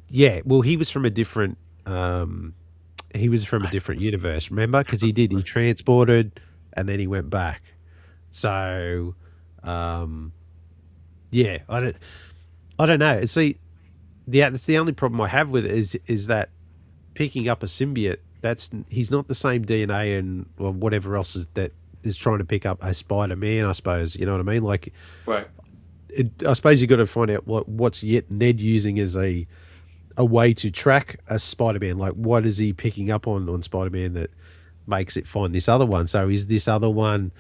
yeah. Well, he was from a different. He was from a I different universe. Remember, because different he universe. transported, and then he went back. So, um, yeah, I don't know. See, that's the only problem I have with it is that picking up a symbiote, that's he's not the same DNA and or whatever else is that is trying to pick up a Spider Man. I suppose you know what I mean. Like, Right. I suppose you got to find out what's yet Ned using as a way to track a Spider Man. Like, what is he picking up on Spider Man that makes it find this other one? So is this other one?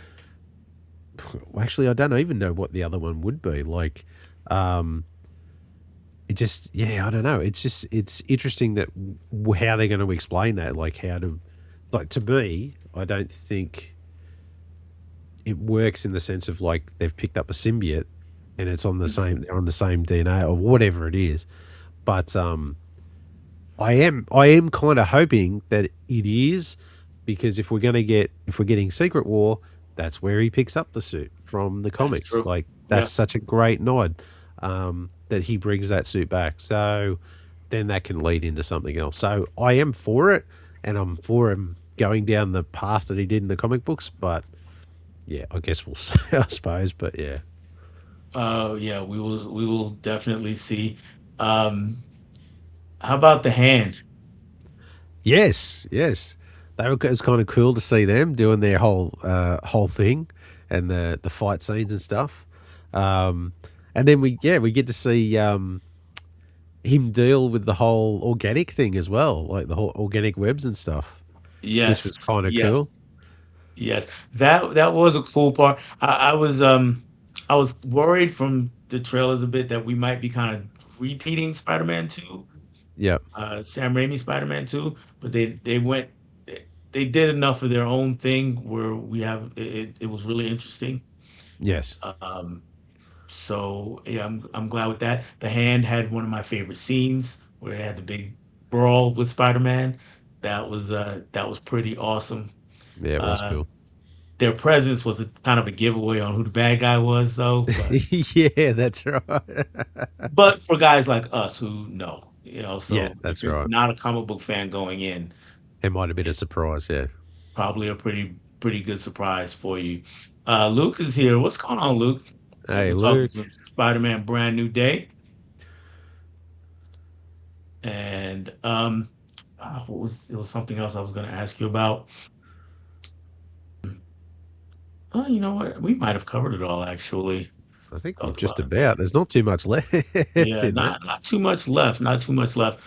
Well, actually, I don't even know what the other one would be. Like, um, it just yeah, I don't know. It's just it's interesting that how they're going to explain that. Like, how to like to me, I don't think it works in the sense of like they've picked up a symbiote and it's on the Mhm. same they're on the same DNA or whatever it is. But I am kind of hoping that it is because if we're getting Secret War, that's where he picks up the suit from the That's comics. true. Like that's Yeah. such a great nod that he brings that suit back. So then that can lead into something else. So I am for it, and I'm for him going down the path that he did in the comic books. But yeah, I guess we'll see. I suppose, but yeah. Yeah, we will definitely see. Um, how about the hand? Yes, yes. It was kind of cool to see them doing their whole thing and the fight scenes and stuff. Um, and then we get to see him deal with the whole organic thing as well, like the whole organic webs and stuff, which was Yes, kind of yes, cool. yes. That was a cool part. I was worried from the trailers a bit that we might be kind of repeating Spider-Man 2, Yeah. Sam Raimi Spider-Man 2, but they went they did enough of their own thing where we have it was really interesting. Yes. Um, so yeah, I'm glad with that. The Hand had one of my favorite scenes where it had the big brawl with Spider-Man. That was pretty awesome. Yeah, it was Uh, cool. their presence was a kind of a giveaway on who the bad guy was, though. Yeah, that's right. But for guys like us who know, Yeah, so if that's you're right. not a comic book fan going in, It might have been a it's surprise. Yeah. probably a pretty good surprise for you. Luke is here. What's going on, Luke? Hey, We're talking Luke. some Spider-Man Brand New Day, and what was it was something else I was going to ask you about. Oh, you know what? We might have covered it all actually. I think we've Talked just about about. There's not too much left yeah, in that. not too much left. Not too much left.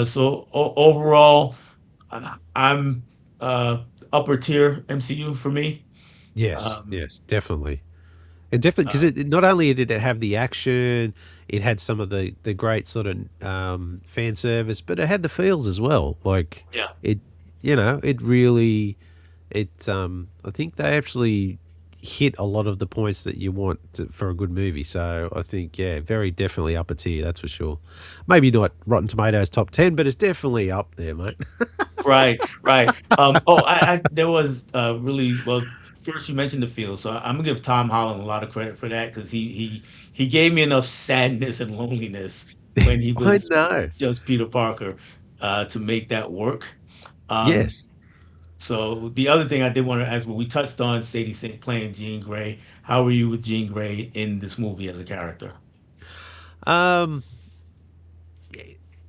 So overall, I'm upper tier MCU for me. Yes, Um, yes, definitely. It definitely because uh, not only did it have the action, it had some of the great sort of fan service, but it had the feels as well. Like yeah, it, it really I think they actually hit a lot of the points that you want for a good movie. So I think yeah, very definitely upper tier, that's for sure. Maybe not Rotten Tomatoes top 10, but it's definitely up there, mate. right, right. I there was really well. First, you mentioned the field, so I'm gonna give Tom Holland a lot of credit for that because he gave me enough sadness and loneliness when he I was know. just Peter Parker to make that work. Um, Yes. so the other thing I did want to ask, well, we touched on Sadie Sink playing Jean Grey. How were you with Jean Grey in this movie as a character? Um.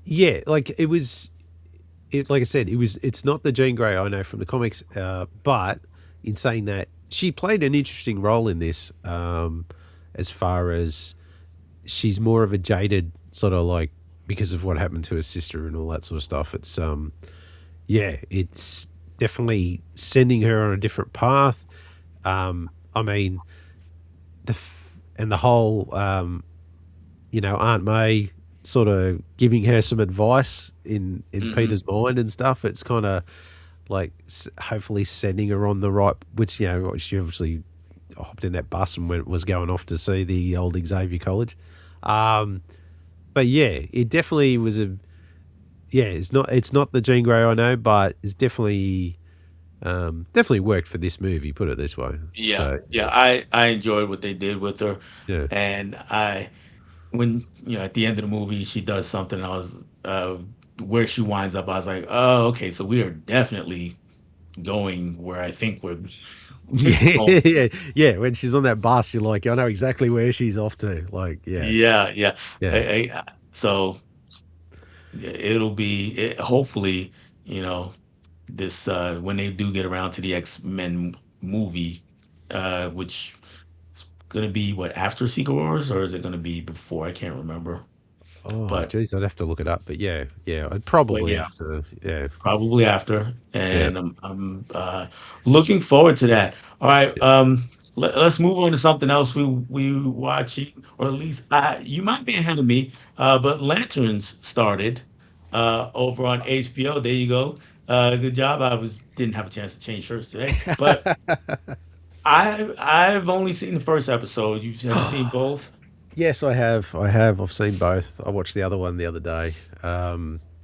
Yeah, like it was. Like I said, it's not the Jean Grey I know from the comics, but in saying that, she played an interesting role in this, as far as she's more of a jaded sort of like because of what happened to her sister and all that sort of stuff. It's yeah, it's definitely sending her on a different path. I mean and the whole Aunt May sort of giving her some advice in Hmm. Peter's mind and stuff. It's kind of like hopefully sending her on the right. Which she obviously hopped in that bus and was going off to see the old Xavier College. Um, but yeah, it definitely was a yeah. It's not the Jean Grey I know, but it's definitely worked for this movie. Put it this way. Yeah, So yeah, I enjoyed what they did with her, yeah, and I when at the end of the movie she does something, I was where she winds up, I was like, oh, okay, so we are definitely going where I think we're yeah, going. yeah, yeah. When she's on that bus, you're like, I know exactly where she's off to. Like, yeah, Yeah, yeah. yeah. So yeah, it'll be hopefully, you know, this when they do get around to the X-Men movie, which is gonna be what, after Secret Wars, or is it gonna be before? I can't remember. Oh, But geez, I'd have to look it up. But yeah, yeah, I'd but probably yeah, have to. Yeah, probably after, yeah, and I'm looking forward to that. All right, yeah. let's move on to something else we watching, or at least you might be ahead of me. But Lanterns started over on HBO. There you go. Good job. I was didn't have a chance to change shirts today, but I've only seen the first episode. Have you seen both? Yes, I have. I have. I've seen both. I watched the other one the other day.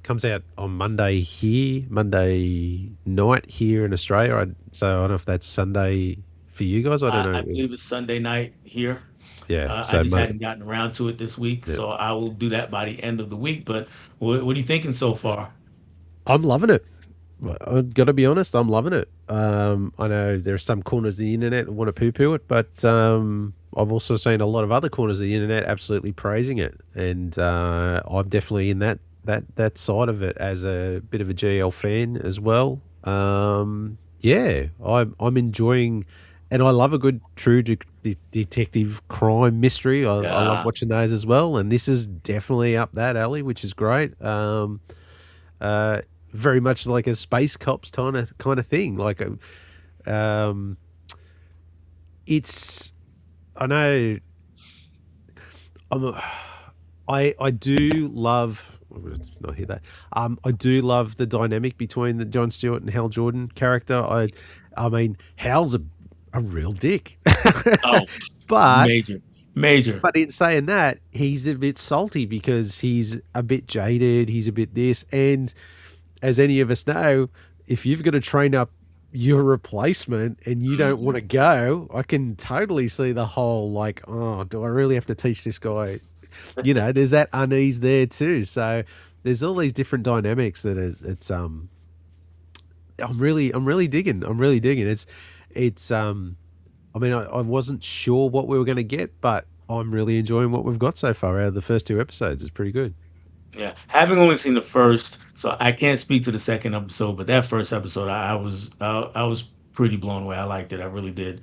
Comes out on Monday here, Monday night here in Australia. So I don't know if that's Sunday for you guys. I don't I know. believe it's Sunday night here. Yeah. I So just hadn't gotten around to it this week, yeah. so I will do that by the end of the week. But what are you thinking so far? I'm loving it. I've got to be honest. I'm loving it. I know there's some corners of the internet that want to poo-poo it, but I've also seen a lot of other corners of the internet absolutely praising it, and I'm definitely in that side of it as a bit of a GL fan as well. Yeah, I'm enjoying, and I love a good true detective crime mystery. I love Yeah, watching those as well, and this is definitely up that alley, which is great. Uh, Very much like a space cops kind of thing. Like um, it's I know I'm a, I do love. Let's not hear that. I do love the dynamic between the John Stewart and Hal Jordan character. I mean, Hal's a real dick, oh, but major, major. in saying that, he's a bit salty because he's a bit jaded. He's a bit this, and as any of us know, if you've got to train up your replacement and you don't want to Mhm. go, I can totally see the whole like, oh, do I really have to teach this guy? There's that unease there too. So there's all these different dynamics that I'm really digging. I'm really digging. It's I mean, I wasn't sure what we were going to get, but I'm really enjoying what we've got so far out of the first two episodes. It's pretty good. Yeah, having only seen the first, so I can't speak to the second episode. But that first episode, I was pretty blown away. I liked it. I really did.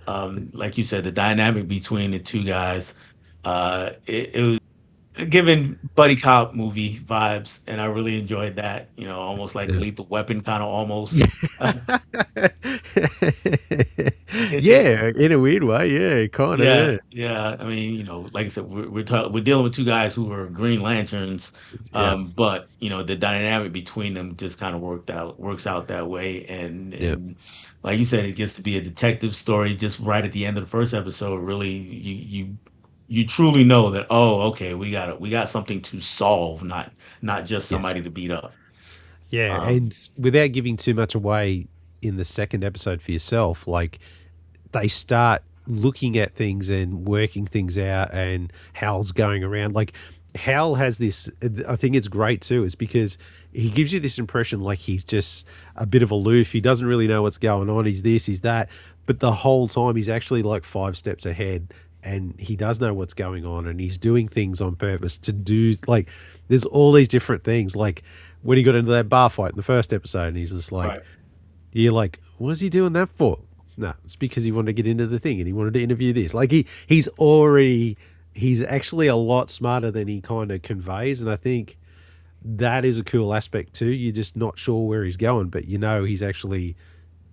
Like you said, the dynamic between the two guys, it was giving buddy cop movie vibes, and I really enjoyed that. Almost like Yeah. Lethal Weapon, kind of almost. Yeah. It Yeah, in a weird way. Yeah, kind of. Yeah, Yeah. yeah. I mean, like I said, we're dealing with two guys who are Green Lanterns, Yeah. but the dynamic between them just kind of works out that way, and Yeah. like you said, it gets to be a detective story just right at the end of the first episode. Really, you truly know that, oh, okay, we got something to solve, not just Yes. somebody to beat up. Yeah, Um, and without giving too much away in the second episode for yourself, like they start looking at things and working things out, and Hal's going around like Hal has this. I think it's great too, is because he gives you this impression like he's just a bit of aloof. He doesn't really know what's going on. He's this, he's that, but the whole time he's actually like 5 steps ahead, and he does know what's going on, and he's doing things on purpose to do like. There's all these different things like when he got into that bar fight in the first episode, and he's just like, right. you're like, what is he doing that for? No, it's because he wanted to get into the thing and he wanted to interview this. Like he's actually a lot smarter than he kind of conveys, and I think that is a cool aspect too. You're just not sure where he's going, but he's actually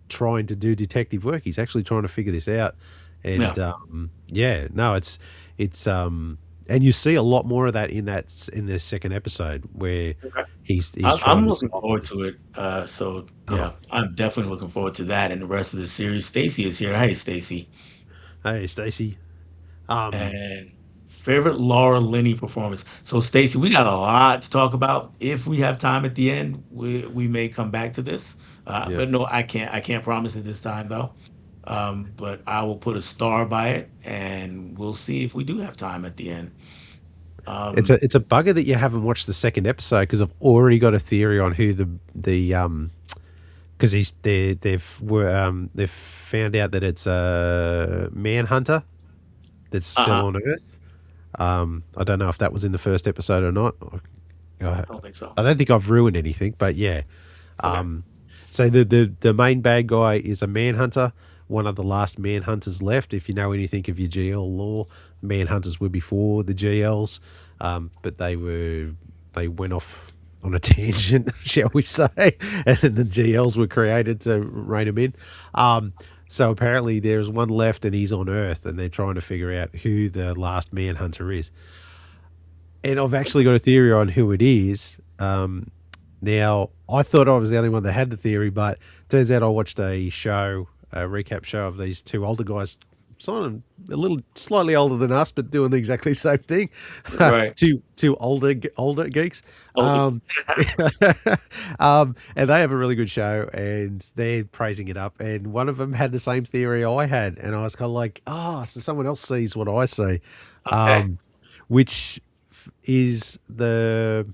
trying to do detective work. He's actually trying to figure this out, and Yeah. yeah, no, it's And you see a lot more of that in the second episode where Okay. he's trying I'm to looking stop forward them. to it. So Oh, yeah, I'm definitely looking forward to that and the rest of the series. Stacy is here. Hey, Stacy. hey, Stacy. Um, And favorite Laura Linney performance. So Stacy, we got a lot to talk about. If we have time at the end, we may come back to this. yeah. But no, I can't promise it this time though. But I will put a star by it, and we'll see if we do have time at the end. Um, It's a bugger that you haven't watched the second episode because I've already got a theory on who the because they've found out that it's a manhunter that's still uh-huh. on Earth. I don't know if that was in the first episode or not. I Uh, don't think so. I don't think I've ruined anything, but yeah. Okay. Um, so the main bad guy is a manhunter, one of the last manhunters left. If you know anything of your GL lore, manhunters were before the GLs, but they went off on a tangent, shall we say, and the GLs were created to rein them in. Um, so apparently there's one left, and he's on Earth, and they're trying to figure out who the last manhunter is. And I've actually got a theory on who it is. Now, I thought I was the only one that had the theory, but turns out I watched a recap show of these two older guys, sort of a little slightly older than us, but doing the exactly same thing. Right. Two older geeks. Oh, Um, and they have a really good show, and they're praising it up. And one of them had the same theory I had, and I was kind of like, oh, so someone else sees what I see, okay. um, which is the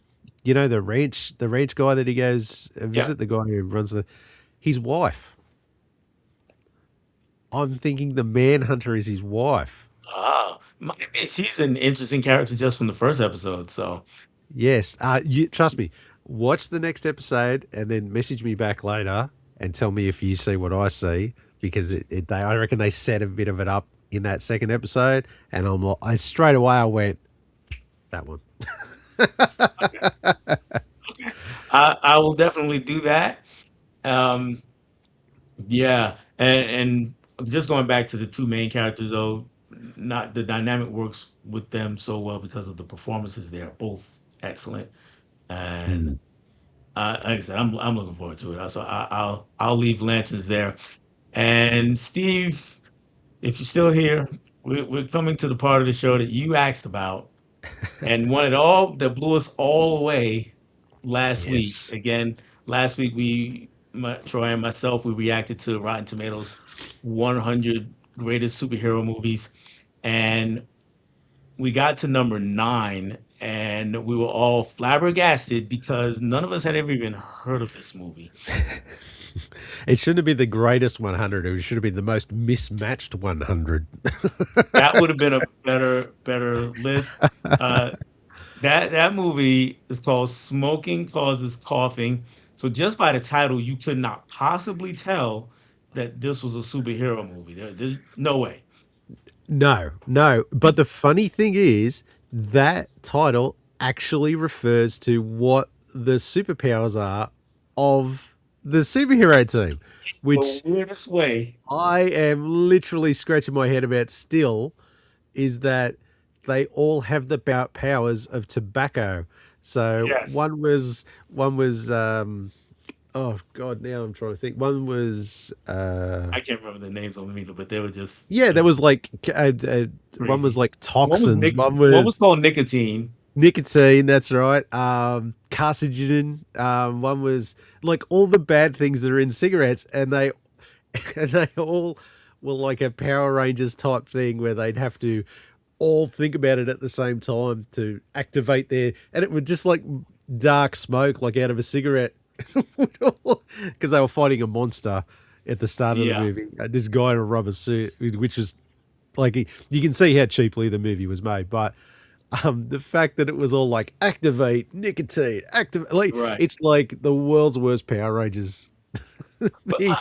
ranch guy that he goes and Yeah. visit, the guy who runs his wife. I'm thinking the manhunter is his wife. She's an interesting character just from the first episode. So Yes. You trust me. Watch the next episode and then message me back later and tell me if you see what I see because I reckon they set a bit of it up in that second episode, and I straight away I went that one. I will definitely do that. Um, yeah, and just going back to the two main characters though, not the dynamic works with them so well because of the performances. They are both excellent, and Hmm. like I said, I'm looking forward to it. So I'll leave lanterns there. And Steve, if you're still here, we're coming to the part of the show that you asked about. And one it all that blew us all away last week. Yes. Again, last week Troy and myself, we reacted to Rotten Tomatoes 100 greatest superhero movies, and we got to number 9, and we were all flabbergasted because none of us had ever even heard of this movie. It shouldn't have been the greatest 100. It should have been the most mismatched 100. That would have been a better list. Uh, that movie is called Smoking Causes Coughing. So just by the title, you could not possibly tell that this was a superhero movie. There's no way. No, no. But the funny thing is, that title actually refers to what the superpowers are of the superhero team, The which weirdest way. I am literally scratching my head about still, is that they all have the powers of tobacco. So Yes. one was oh god, now I'm trying to think. One was I can't remember the names of them either, but they were just yeah, there was like one was crazy. like One was toxins, one one was was called nicotine. nicotine. That's right. Carcinogen. One was like all the bad things that are in cigarettes, and they and they all were like a Power Rangers type thing where they'd have to all think about it at the same time to activate their, and it would just like dark smoke like out of a cigarette because they were fighting a monster at the start of the Yeah. movie. This guy in a rubber suit, which was like you can see how cheaply the movie was made, but the fact that it was all like activate nicotine, activate, like Right. it's like the world's worst Power Rangers But thing.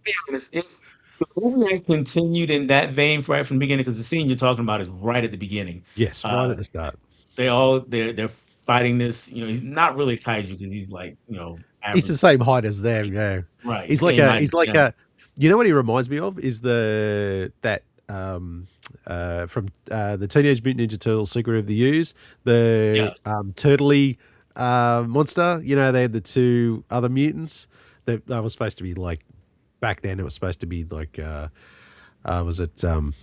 be honest, if the movie had continued in that vein right from the beginning, because the scene you're talking about is right at the beginning. Yes, right Uh, at the start. they're fighting this. He's not really a kaiju because he's like He's the average. same height as them. Yeah, Right, same height he's as like them. a. You know what he reminds me of is the that um from the Teenage Mutant Ninja Turtles: Secret of the Ooze, the Yes. Turtley monster. You know, they had the two other mutants that was supposed to be like back then. It was supposed to be like was it oh,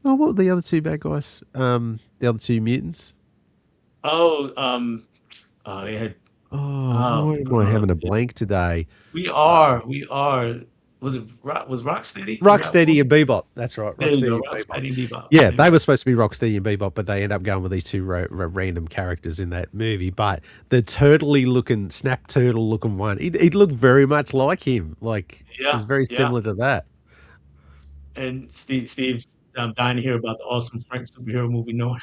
what were the other two bad guys? The other two mutants. Oh, they had. Oh, Oh, why am I having a blank today? we are. Was Rocksteady? Is that Rocksteady one? and Bebop. That's right, There you go, Rocksteady and Bebop. Rocksteady Bebop. Yeah, There you they go. were supposed to be Rocksteady and Bebop, but they end up going with these two random characters in that movie. But the turtley looking, snap turtle looking one, it looked very much like him. Like it Yeah, was very yeah. similar to that. And Steve, I'm dying to hear about the awesome French superhero movie. No,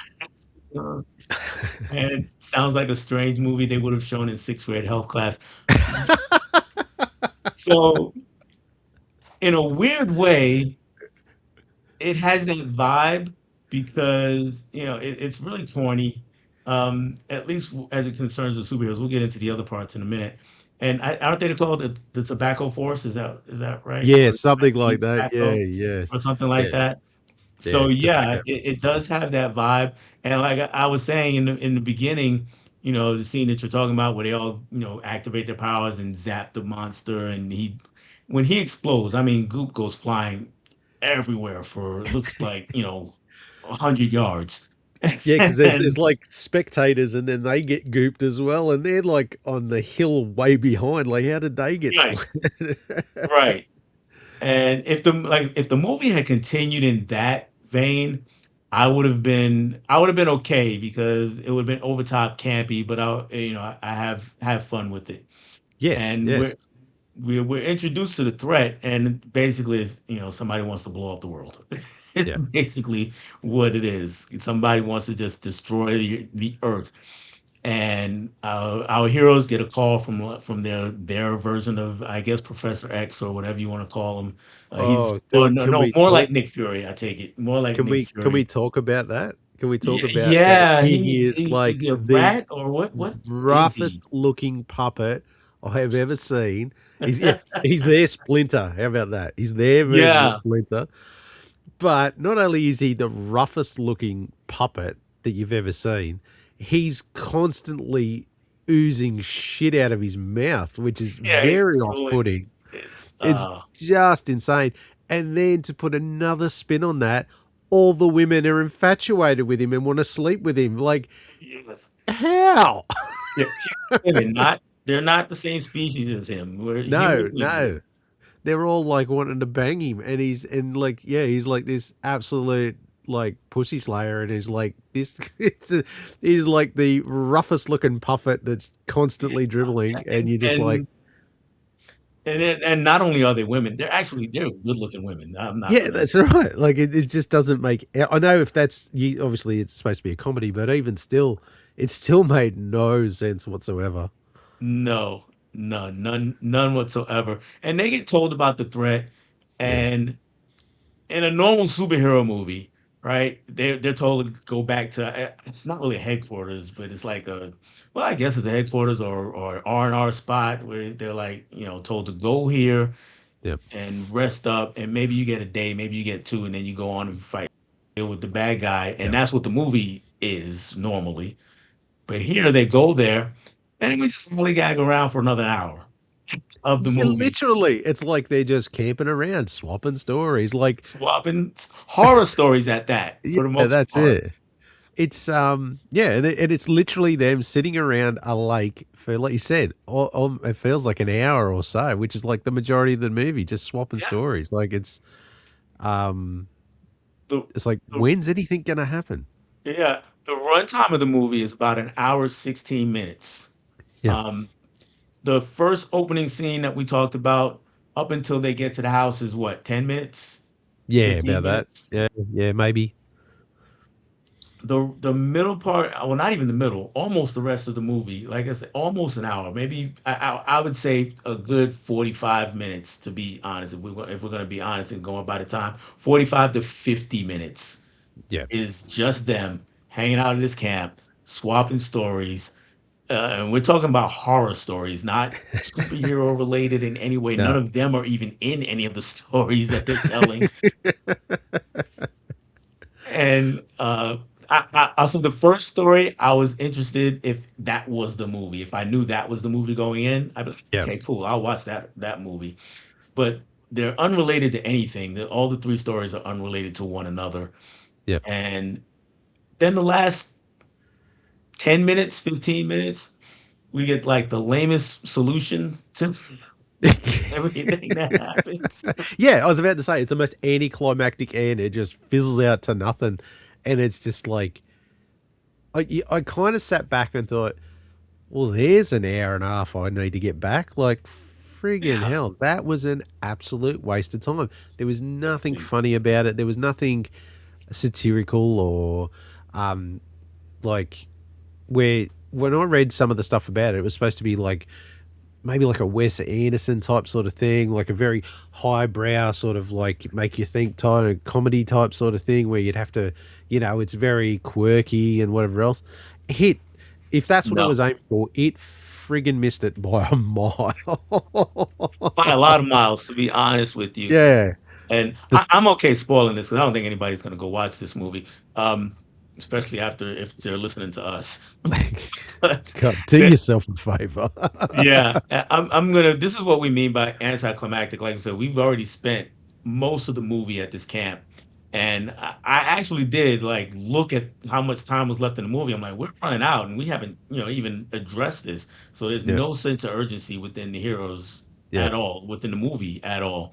and sounds like a strange movie they would have shown in sixth grade health class. So, in a weird way, it has that vibe because it's really corny. At least as it concerns the superheroes. We'll get into the other parts in a minute. And aren't they called the Tobacco Force? Is that right? Yeah, Or something Tobacco like that. Yeah, Tobacco yeah, or something like yeah, that. yeah. So yeah, Tobacco it Force. does have that vibe. And like I was saying in the beginning, the scene that you're talking about where they all, activate their powers and zap the monster and when he explodes, I mean Goop goes flying everywhere for it looks like, 100 yards. Yeah, because there's And like spectators, and then they get gooped as well, and they're like on the hill way behind. Like, how did they get right, split? right. And if the movie had continued in that vein, I would have been okay because it would have been over top campy, but I have fun with it. Yes, And yes, we're introduced to the threat, and basically it's somebody wants to blow up the world. It's yeah. basically what it is. Somebody wants to just destroy the earth. And our heroes get a call from their version of, I guess, Professor X or whatever you want to call him. He's Oh, oh dude, no, can no, we more like talk? Nick Fury. I take it more like Can Nick we Fury. talk about that? Can we talk Yeah, about that? yeah. He He, is he is like he a the rat or what is roughest he? looking puppet I have ever seen. He's their Splinter. How about that? He's their version of Yeah, Splinter. But not only is he the roughest looking puppet that you've ever seen, he's constantly oozing shit out of his mouth, which is yeah. He's very off drooling. putting. It's It's just insane. And then to put another spin on that, all the women are infatuated with him and want to sleep with him. Like, yes. how? Yeah, human women, they're not the same species as him. We're human No, women. no. They're all like wanting to bang him, and like, yeah, he's like this absolute like pussy slayer, and he's like this. He's like the roughest looking puppet that's constantly dribbling, and And you're just like, and and not only are they women, they're good looking women. I'm not yeah, gonna. that's right. Like it just doesn't make. I know if that's you. Obviously, it's supposed to be a comedy, but even still, it still made no sense whatsoever. No, none whatsoever. And they get told about the threat, Yeah, and in a normal superhero movie, right? They're told to go back to it's not really a headquarters, but it's like well, I guess it's a headquarters or R&R spot where they're like, told to go here yeah, and rest up, and maybe you get a day, maybe you get two, and then you go on and fight deal with the bad guy, and yeah. that's what the movie is normally. But here they go there, and we just lollygag around for another hour of the Yeah, movie, literally, it's like they're just camping around, swapping stories. Like, swapping horror stories at that yeah, for the most that's part. it. It's yeah, and it's literally them sitting around a lake for, like you said, it feels like an hour or so, which is like the majority of the movie, just swapping Yeah, stories. Like um, the, it's like the when's anything gonna happen? yeah the runtime of the movie is about an hour 16 minutes. Yeah, Um, the first opening scene that we talked about up until they get to the house is what 10 minutes, yeah, 15 about that. minutes. Yeah, yeah, maybe. The middle part, well, not even the middle, almost the rest of the movie, like I said, almost an hour, maybe I would say a good 45 minutes to be honest. If we're going to be honest and going by the time, 45 to 50 minutes Yeah, is just them hanging out at this camp, swapping stories. And we're talking about horror stories, not superhero related in any way. None no. of them are even in any of the stories that they're telling. and also the first story, I was interested if that was the movie. If I knew that was the movie going in, I'd be like, Yeah, okay, cool, I'll watch that movie. But they're unrelated to anything. All the three stories are unrelated to one another. yeah. And then the last 10 minutes, 15 minutes, we get like the lamest solution to everything that happens. Yeah, I was about to say it's the most anticlimactic end. It just fizzles out to nothing, and it's just like I kind of sat back and thought, well, there's an hour and a half I need to get back. Like, friggin' Yeah. hell, that was an absolute waste of time. There was nothing funny about it. There was nothing satirical or um like where when I read some of the stuff about it, it was supposed to be like maybe like a Wes Anderson type sort of thing, like a very highbrow sort of like make you think type of comedy type sort of thing where you'd have to, it's very quirky and whatever else. Hit if that's what it was No. aimed for, it friggin' missed it by a mile. By a lot of miles, to be honest with you. Yeah. And The, I'm okay spoiling this because I don't think anybody's gonna go watch this movie, especially after if they're listening to us. But God, do the yourself a favor. yeah, I'm gonna this is what we mean by anticlimactic. Like I said, we've already spent most of the movie at this camp. And I actually did like look at how much time was left in the movie. I'm like, we're running out and we haven't, even addressed this. So there's Yeah, no sense of urgency within the heroes yeah, at all, within the movie at all.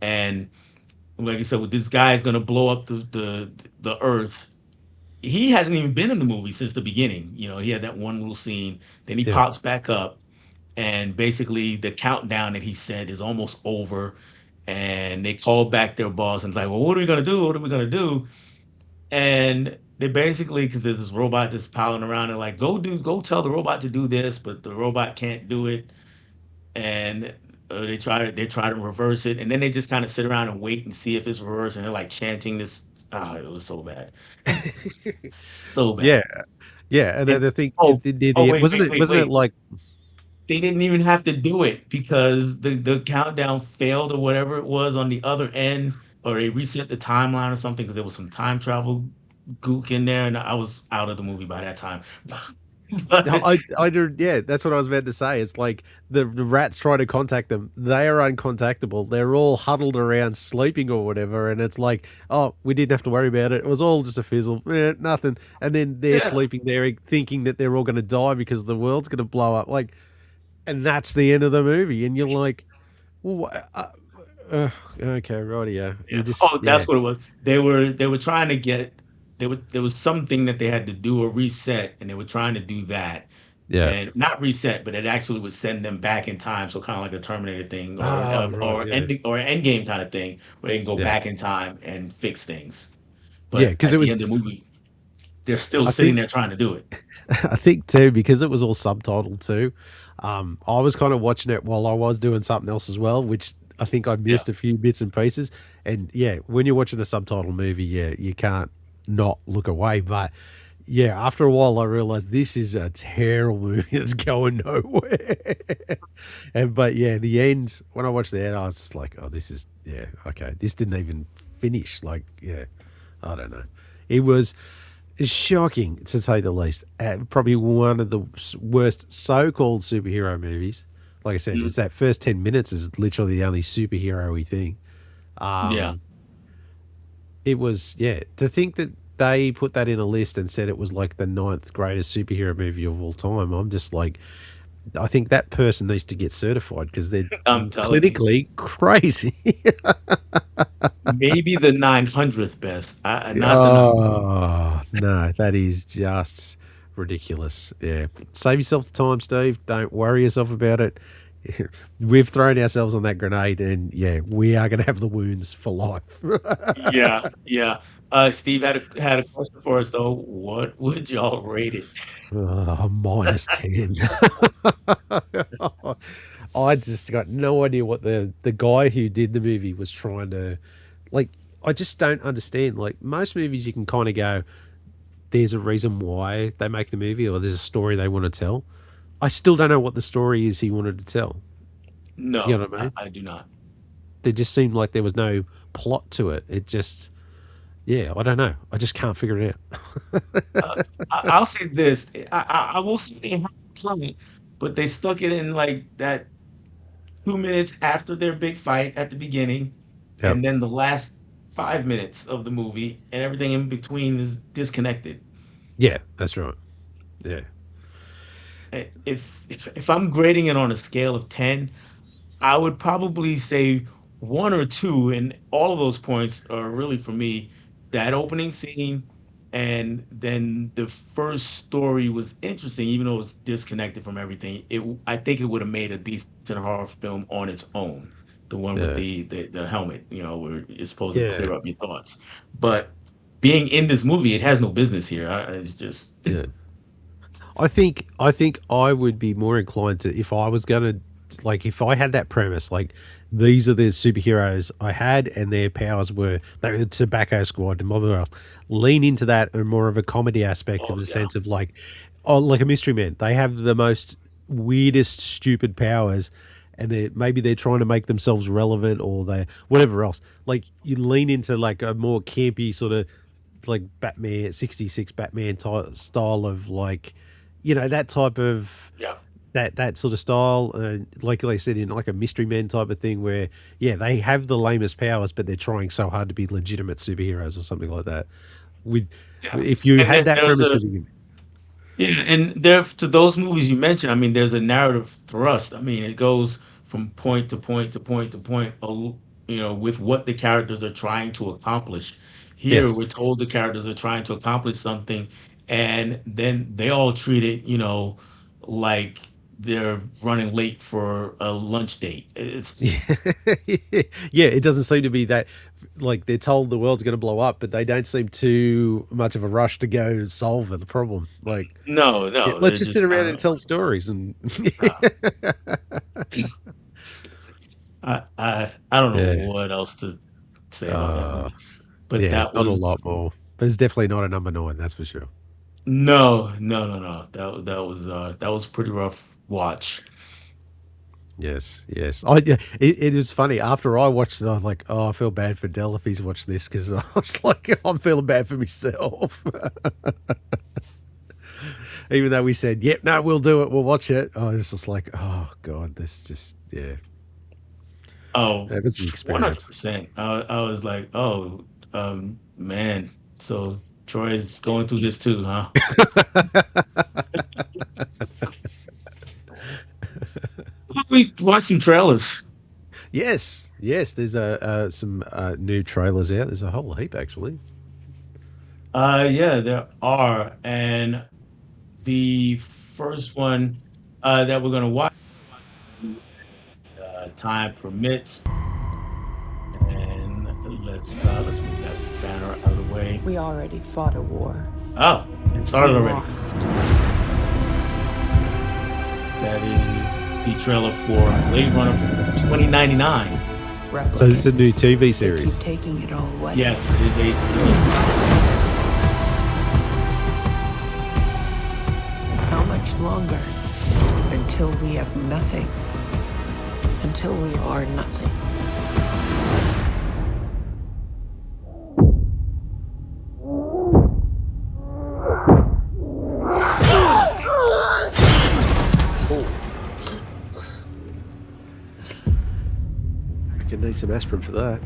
And like I said, with this guy is gonna blow up the earth. He hasn't even been in the movie since the beginning. He had that one little scene, then he yeah, pops back up, and basically the countdown that he said is almost over. And they call back their boss and it's like, well, what are we gonna do? What are we gonna do? And they basically, because there's this robot that's piling around and like, go tell the robot to do this, but the robot can't do it. And they try to reverse it, and then they just kind of sit around and wait and see if it's reversed, and they're like chanting this. Ah, it was so bad, so yeah, bad. yeah. And then And the thing, oh, oh, wait, wasn't wait, it? wait, Wasn't it wait. like, They didn't even have to do it because the countdown failed or whatever it was on the other end, or they reset the timeline or something because there was some time travel gook in there, and I was out of the movie by that time. no, But I do. Yeah, that's what I was about to say. It's like the rats try to contact them. They are uncontactable. They're all huddled around sleeping or whatever. And it's like, oh, we didn't have to worry about it. It was all just a fizzle. Nothing. And then they're yeah, sleeping there thinking that they're all going to die because the world's going to blow up. Like, and that's the end of the movie. And you're like, well, okay, righty, yeah. You yeah. just, Oh, yeah, that's what it was. They were trying to get there was something that they had to do a reset, and they were trying to do that. yeah. And not reset, but it actually would send them back in time. So kind of like a Terminator thing, or Oh, right, yeah, or an end game kind of thing, where they can go yeah. back in time and fix things. Yeah, But because at it the was, end of the movie, they're still I sitting think, there trying to do it. I think too, because it was all subtitled too. I was kind of watching it while I was doing something else as well, which I think I Yeah. missed a few bits and pieces. And yeah, when you're watching a subtitle movie, yeah, you can't not look away. But yeah, after a while, I realized this is a terrible movie that's going nowhere. And but yeah, the end when I watched the end, I was just like, oh, this is yeah, okay. This didn't even finish. Like, yeah, I don't know. It was shocking to say the least. Probably one of the worst so-called superhero movies. Like I said, Mm, it's that first 10 minutes is literally the only superhero-y thing. yeah. Um, it was yeah. To think that they put that in a list and said it was like the ninth greatest superhero movie of all time, I'm just like, I think that person needs to get certified because they're I'm telling you. clinically crazy. Maybe the 900th best. Not the 900th. Oh, no, that is just ridiculous. Yeah. Save yourself the time, Steve. Don't worry yourself about it. We've thrown ourselves on that grenade, and yeah, we are going to have the wounds for life. Yeah, yeah. Steve had a question for us though. What would y'all rate it? Minus 10. I just got no idea what the guy who did the movie was trying to like. I just don't understand. Like most movies, you can kind of go, there's a reason why they make the movie, or there's a story they want to tell. I still don't know what the story is he wanted to tell. You know No, what I I, mean? I do not. There just seemed like there was no plot to it. It just, Yeah, I don't know. I just can't figure it out. Uh, I'll say this: I will say they had a plot, but they stuck it in like that 2 minutes after their big fight at the beginning, Yep. and then the last 5 minutes of the movie, and everything in between is disconnected. Yeah, that's right. Yeah. If I'm grading it on a scale of 10, I would probably say one or two, and all of those points are really for me. That opening scene, and then the first story was interesting, even though it was disconnected from everything. I think it would have made a decent horror film on its own. The one with Yeah. the helmet, where it's supposed to Yeah. clear up your thoughts. But being in this movie, it has no business here. It's just Yeah. I think I would be more inclined to, if I was gonna, like, if I had that premise, like, these are the superheroes I had and their powers were they were Tobacco Squad and blah blah blah. Lean into that or more of a comedy aspect, of oh the yeah, sense of like, oh, like a Mystery Man. They have the most weirdest, stupid powers, and maybe they're trying to make themselves relevant, or they whatever else. Like, you lean into like a more campy sort of, like, Batman 66 Batman type style of, like, that type of, yeah. that sort of style, like I said, in like a Mystery Men type of thing, where yeah, they have the lamest powers, but they're trying so hard to be legitimate superheroes or something like that. With Yeah. If you And had then that there's premise a to begin. Yeah, and there to those movies you mentioned, I mean, there's a narrative thrust. I mean, it goes from point to point to point to point, with what the characters are trying to accomplish. Here, Yes. we're told the characters are trying to accomplish something, and then they all treat it, like they're running late for a lunch date. It's Yeah. Yeah, it doesn't seem to be that, like, they're told the world's going to blow up, but they don't seem too much of a rush to go solve the problem. Like, no, yeah, no, let's they're just sit just around kind and of tell stories and uh, I don't know yeah. what else to say about that Uh movie, but yeah, that not a was lot more. But it's definitely not a number 9, that's for sure. no, no, no, no. That was pretty rough watch. Yes, yes. It is funny. After I watched it, I was like, oh, I feel bad for Del if he's watched this, because I was like, I'm feeling bad for myself. Even though we said, yep, no, we'll do it, we'll watch it. I was just like, oh god, this just, yeah, Oh, that was the experience. 100%. I was like, oh, man. So Troy's going through this too, huh? We watched some trailers. Yes, yes. There's some new trailers out. There's a whole heap actually. Yeah, there are, and the first one that we're gonna watch, time permits, and let's move that banner out of the way. We already fought a war. Oh, it We started already. lost. That is the trailer for Blade Runner 2099. So this is a new Replicants. TV They series. keep taking it all away. Yes, it is a TV How much longer? Until we have nothing. Until we are nothing. Oh, I can need some aspirin for that.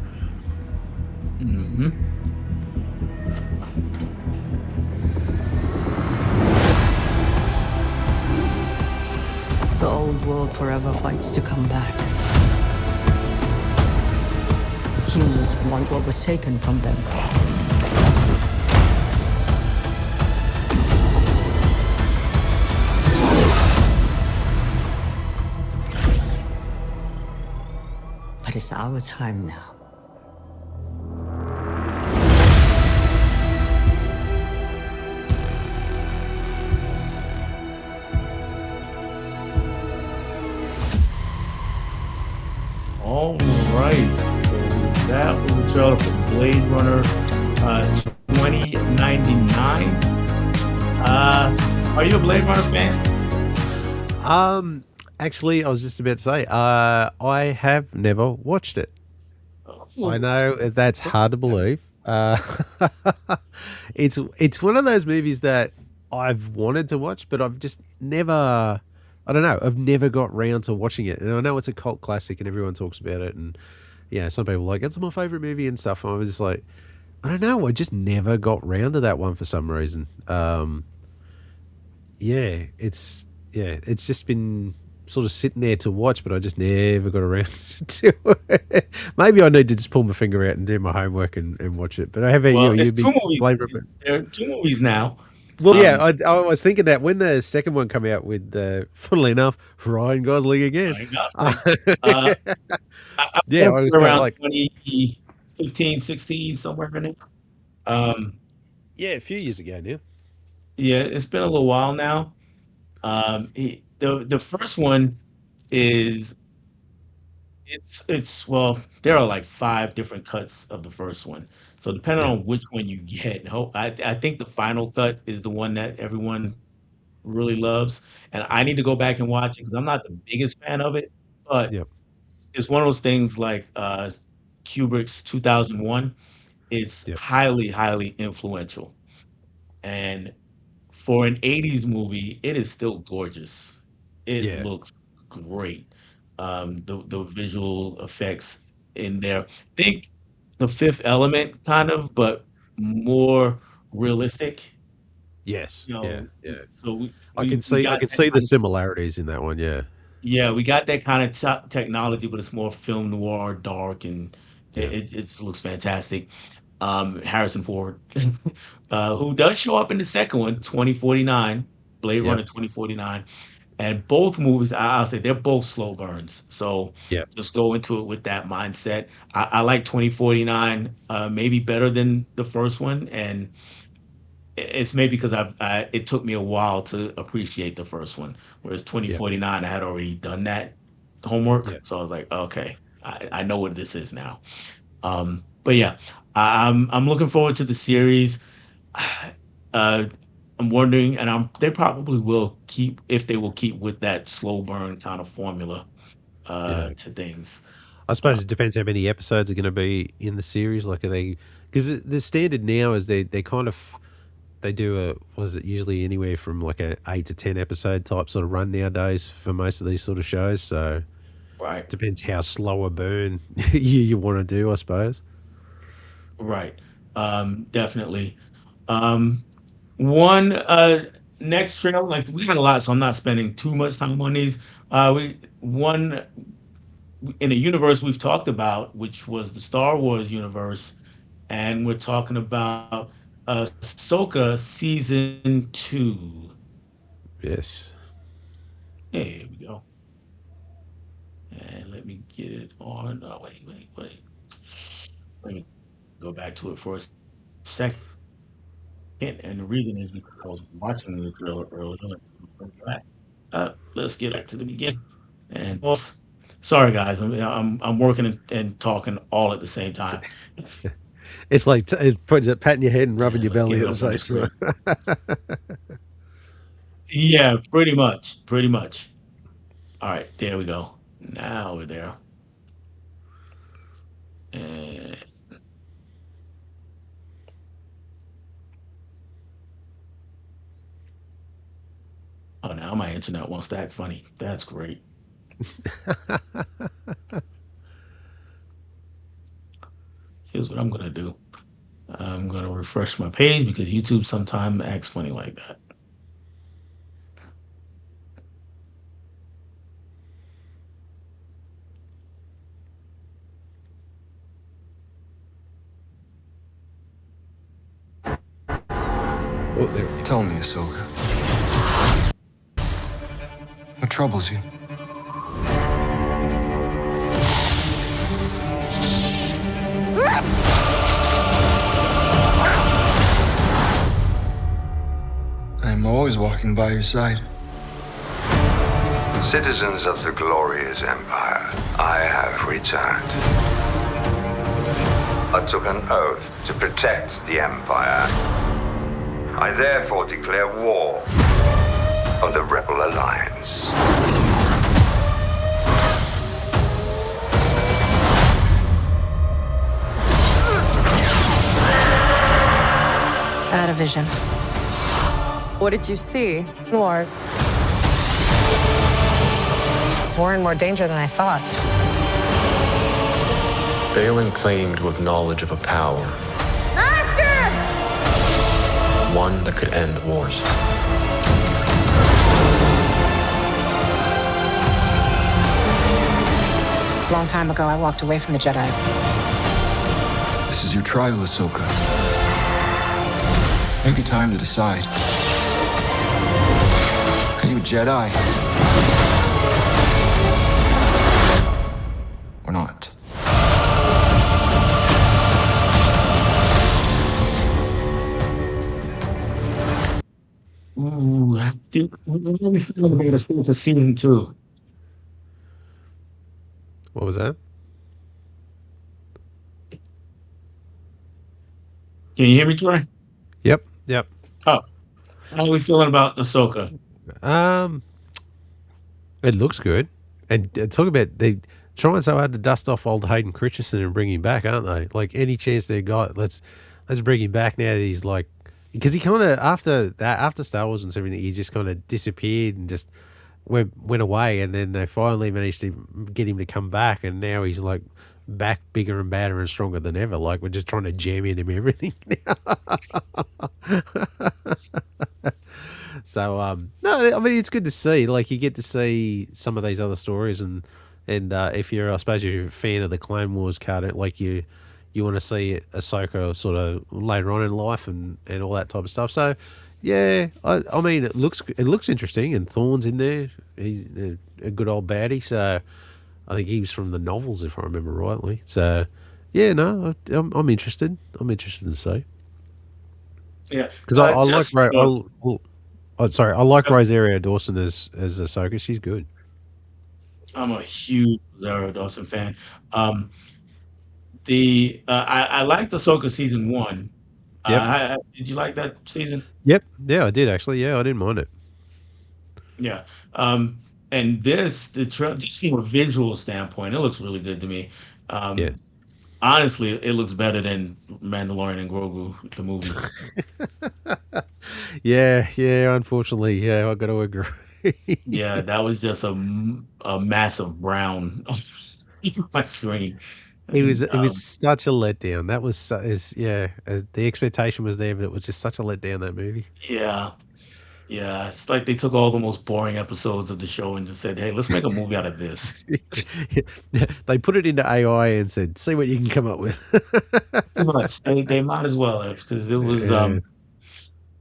series. The old world forever fights to come back. Humans want what was taken from them. But it's our time now. All right. So that was the trailer for Blade Runner 2099. Are you a Blade Runner fan? Um, Actually, I was just about to say, I have never watched it. I Oh, know that's hard to believe. Uh, it's one of those movies that I've wanted to watch, but I've just never. I don't know. I've never got round to watching it, and I know it's a cult classic, and everyone talks about it, and yeah, some people are like it's my favorite movie and stuff. And I was just like, I don't know. I just never got round to that one for some reason. It's just been sort of sitting there to watch, but I just never got around to it. Maybe I need to just pull my finger out and do my homework and watch it. But how about you? Well, Are you it's a two big movies. flavor of it? There are two movies now. Well, yeah, Um, I was thinking that when the second one come out with, funnily enough, Ryan Gosling again. Ryan Uh, Gosling. Uh, I yeah, want I to was say kind of around like, 2015, 16, somewhere in there. Um, yeah, a few years ago now. yeah, it's been a little while now. The first one is it's well, there are like five different cuts of the first one. So depending Yeah, on which one you get, I think the final cut is the one that everyone really loves, and I need to go back and watch it because I'm not the biggest fan of it, but yep, it's one of those things like Kubrick's 2001. It's yep, highly, highly influential, and for an 80s movie, it is still gorgeous. It yeah, looks great. The visual effects in there. Think The Fifth Element kind of, but more realistic. yes, You yeah, know, yeah. so we I we can we see, I got can that see the kind of similarities in that one. Yeah, yeah, we got that kind of technology, but it's more film noir, dark, and yeah, it just looks fantastic. Harrison Ford, who does show up in the second one, 2049, Blade yep, Runner 2049. And both movies, I'll say they're both slow burns. So yep, just go into it with that mindset. I like 2049 maybe better than the first one. And it's maybe because it took me a while to appreciate the first one. Whereas yep, 2049, I had already done that yep, homework. So I was like, okay, I know what this is now. But yeah, I'm looking forward to the series. Uh, I'm wondering, and they probably will keep if they will keep with that slow burn kind of formula yeah. to things. I Uh, suppose it depends how many episodes are going to be in the series. Like, are they? Because the standard now is they kind of they do a was it usually anywhere from like a 8 to 10 episode type sort of run nowadays for most of these sort of shows. So right, depends how slow a burn you want to do, I suppose. right, definitely. Um, one next trailer, like we had a lot, so I'm not spending too much time on these. We one in a universe we've talked about, which was the Star Wars universe, and we're talking about Ahsoka season two. Yes. Here we go. And let me get it on. Oh, wait. Let me go back to it for a second. And the reason is because I was watching the trailer earlier. Let me bring it back. Let's get back to the beginning. And sorry, guys, I'm working and talking all at the same time. It's like putting it patting your head and rubbing your Let's get belly it at the up on the same screen. time. Yeah, pretty much, pretty much. All right, there we go. Now we're there. And oh, now my internet wants to act funny. That's great. Here's what I'm gonna do. I'm gonna refresh my page because YouTube sometimes acts funny like that. Oh, there we go. Tell me, Ahsoka. What troubles you? I am always walking by your side. Citizens of the glorious empire, I have returned. I took an oath to protect the empire. I therefore declare war on the Rebel Alliance. had a vision. What did you see? More. More and more danger than I thought. Balin claimed to have knowledge of a power. Master! One that could end wars. A long time ago, I walked away from the Jedi. This is your trial, Ahsoka. Take your time to decide. Are you a Jedi? Or not? Ooh, what are we feeling about Ahsoka season 2? What was that? Can you hear me, Troy? Yep, yep. Oh, how are we feeling about Ahsoka? Um, it looks good, and talk about they trying so hard to dust off old Hayden Christensen and bring him back, aren't they? Like any chance they got, let's bring him back now that he's like, because he kind of after Star Wars and everything, he just kind of disappeared and just went away, and then they finally managed to get him to come back, and now he's like back bigger and badder and stronger than ever. Like we're just trying to jam in him everything now. So no, I mean it's good to see. Like you get to see some of these other stories, and if you're, I suppose you're a fan of the Clone Wars card, like you want to see Ahsoka sort of later on in life and all that type of stuff. So yeah, I mean it looks interesting, and Thorne's in there. He's a good old baddie. So I think he was from the novels, if I remember rightly. So yeah, no, I'm interested. I'm interested to see. Yeah, Because I like just Ray. Sorry, I like Rosario Dawson as Ahsoka. She's good. I'm a huge Zara Dawson fan. Um, I liked Ahsoka season 1. Yep. Did you like that season? Yep. Yeah, I did actually. Yeah, I didn't mind it. Yeah. And just from a visual standpoint, it looks really good to me. Yeah. Honestly, it looks better than Mandalorian and Grogu, the movie. Yeah. Yeah. Unfortunately, yeah, I got to agree. Yeah, that was just a massive brown on my screen. And It was such a letdown. That was yeah. The expectation was there, but it was just such a letdown, that movie. yeah, yeah, it's like they took all the most boring episodes of the show and just said, "Hey, let's make a movie out of this." They put it into AI and said, "See what you can come up with." Pretty much, they might as well have, because it was Yeah.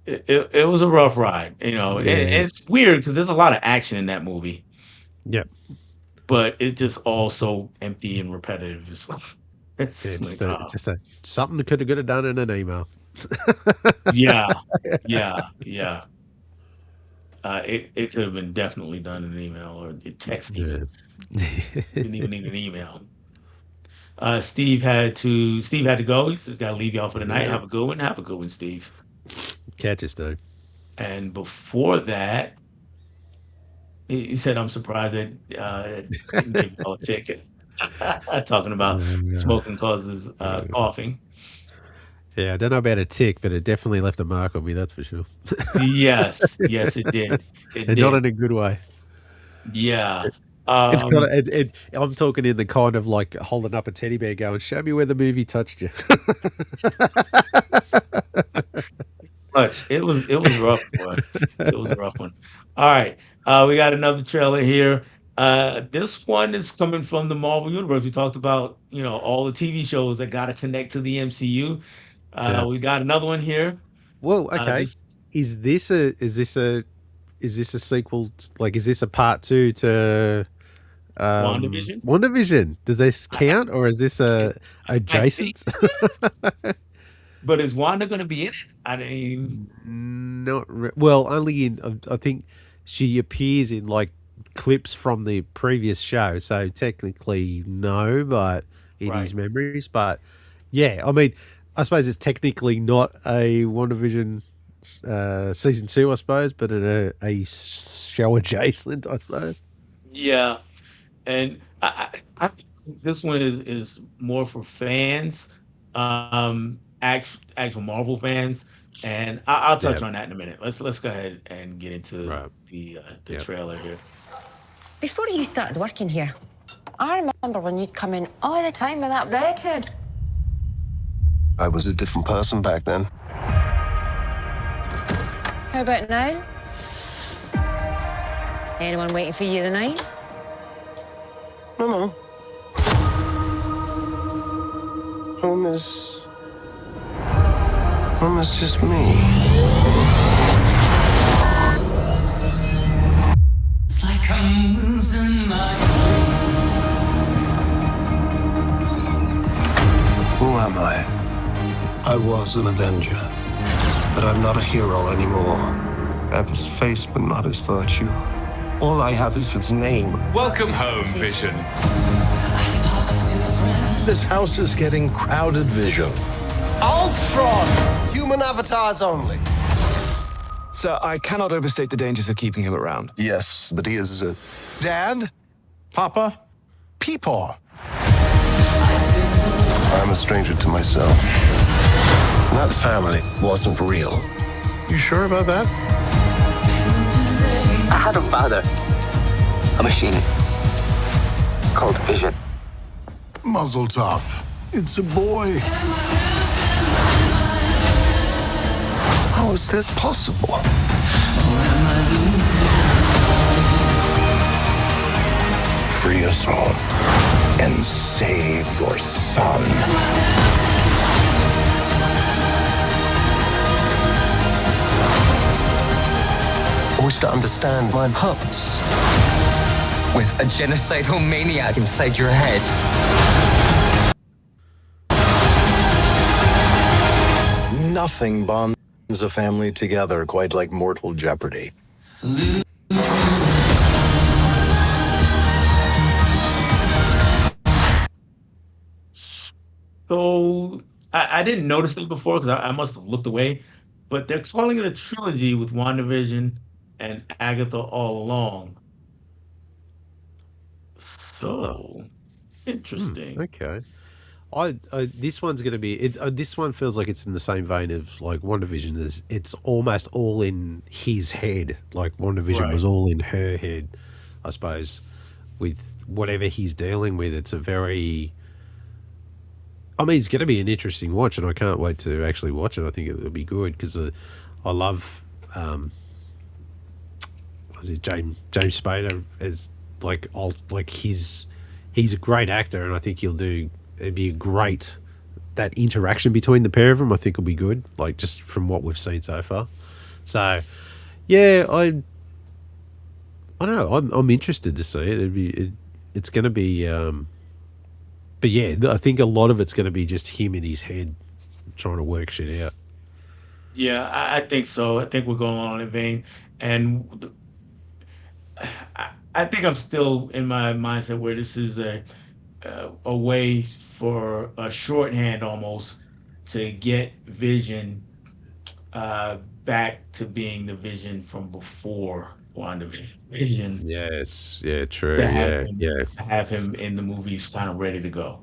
it was a rough ride, and Yeah. it's weird because there's a lot of action in that movie, Yep. but it's just all so empty and repetitive. Yeah. It's like, oh, Just a something that could have done in an email. yeah, yeah, yeah. It could have been definitely done in an email or a text Yeah. even. Didn't even need an email. Steve had to go. He's just got to leave y'all for the night. Yeah. Have a good one. Have a good one, Steve. Catch us, dude. And before that, he said, "I'm surprised that didn't give y'all a ticket." Talking about Yeah. smoking causes coughing. Yeah, I don't know about a tick, but it definitely left a mark on me. That's for sure, Yes, yes, it did. It and not did. in a good way. Yeah. It's kind Um, of. I'm talking in the kind of like holding up a teddy bear, going, "Show me where the movie touched you." Much. It was a rough one. It was a rough one. All right. We got another trailer here. This one is coming from the Marvel Universe. We talked about, all the TV shows that got to connect to the MCU. Yeah. We got another one here. Well, okay. This Is this a sequel? Like, is this a part two to WandaVision. WandaVision? Does this I, count, or is this a I think adjacent? it is. But is Wanda going to be in it? I mean, Well, only in I think she appears in like clips from the previous show, so technically no, but in his right. memories. But yeah, I mean, I suppose it's technically not a WandaVision season two, I suppose, but a show adjacent, I suppose. Yeah. And I think this one is more for fans. actual Marvel fans, and I'll Yeah. touch on that in a minute. Let's go ahead and get into Right. the Yeah. trailer here. Before you started working here, I remember when you'd come in all the time with that redhead. I was a different person back then. How about now? Anyone waiting for you tonight? No, no. Home is... Home is just me. It's like I'm losing my Who am I? I was an Avenger, but I'm not a hero anymore. I have his face, but not his virtue. All I have is his name. Welcome home, Vision. This house is getting crowded, Vision. Ultron! Human avatars only. Sir, I cannot overstate the dangers of keeping him around. Yes, but he is Dad? Papa? Peepaw? I'm a stranger to myself. That family wasn't real. You sure about that? I had a father, a machine called Vision. Muzzle tough. It's a boy. How is this possible? Free us all and save your son. I wish to understand my purpose. With a genocidal maniac inside your head. Nothing bonds a family together quite like mortal jeopardy. So I didn't notice it before because I must have looked away, but they're calling it a trilogy with WandaVision and Agatha all along. Oh. So interesting. Okay. I this one's going to be this one feels like it's in the same vein of like WandaVision. It's almost all in his head. Like WandaVision Right. was all in her head, I suppose. With whatever he's dealing with, it's a very. I mean, it's going to be an interesting watch, and I can't wait to actually watch it. I think it'll be good because I love was it James Spader as like he's a great actor, and I think it'd be a great that interaction between the pair of them. I think will be good, like just from what we've seen so far. So yeah, I don't know. I'm interested to see it. It's going to be. But yeah, I think a lot of it's going to be just him in his head trying to work shit out. Yeah, I think so. I think we're going on in vein, and I think I'm still in my mindset where this is a way for a shorthand almost to get Vision back to being the Vision from before WandaVision. Vision Yes, yeah, true. to have him in the movies kind of ready to go.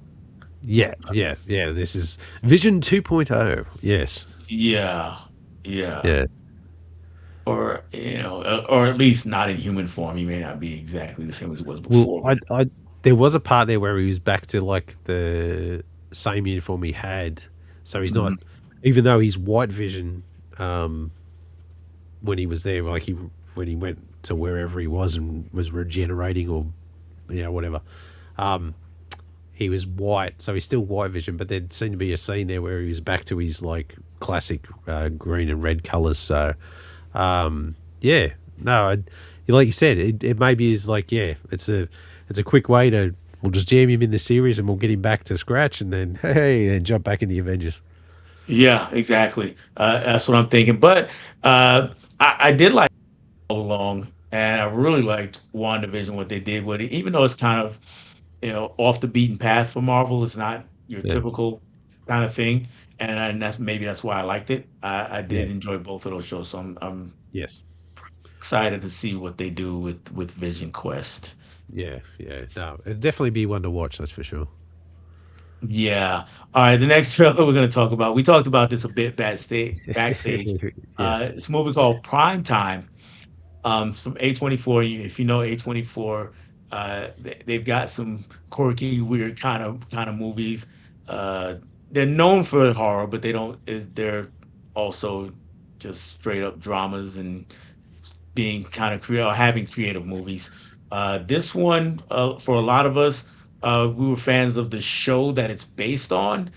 Yeah. This is Vision 2.0. Yes. Yeah, yeah. Yeah. Or or at least not in human form. He may not be exactly the same as it was Well, before. I there was a part there where he was back to like the same uniform he had. So he's not, even though he's White Vision, when he was there, like when he went to wherever he was and was regenerating or whatever, he was white, so he's still White Vision. But there seemed to be a scene there where he was back to his like classic green and red colors. So yeah, no, like you said, it maybe is like it's a quick way to we'll just jam him in the series and we'll get him back to scratch and then and jump back in the Avengers. Yeah, exactly. That's what I'm thinking. But I did like all along, and I really liked WandaVision, what they did with it, even though it's kind of off the beaten path for Marvel. It's not your Yeah. typical kind of thing, and that's why I liked it. I did Yeah. enjoy both of those shows, so I'm Yes. excited to see what they do with Vision Quest. Yeah. No, it'd definitely be one to watch. That's for sure. Yeah. All right. The next trailer we're going to talk about. We talked about this a bit backstage. Yes. It's a movie called Prime Time. From A24. If you know A24, they've got some quirky, weird kind of movies. Uh, they're known for horror, but they're also just straight up dramas and being kind of creative or having creative movies. This one, for a lot of us, we were fans of the show that it's based on,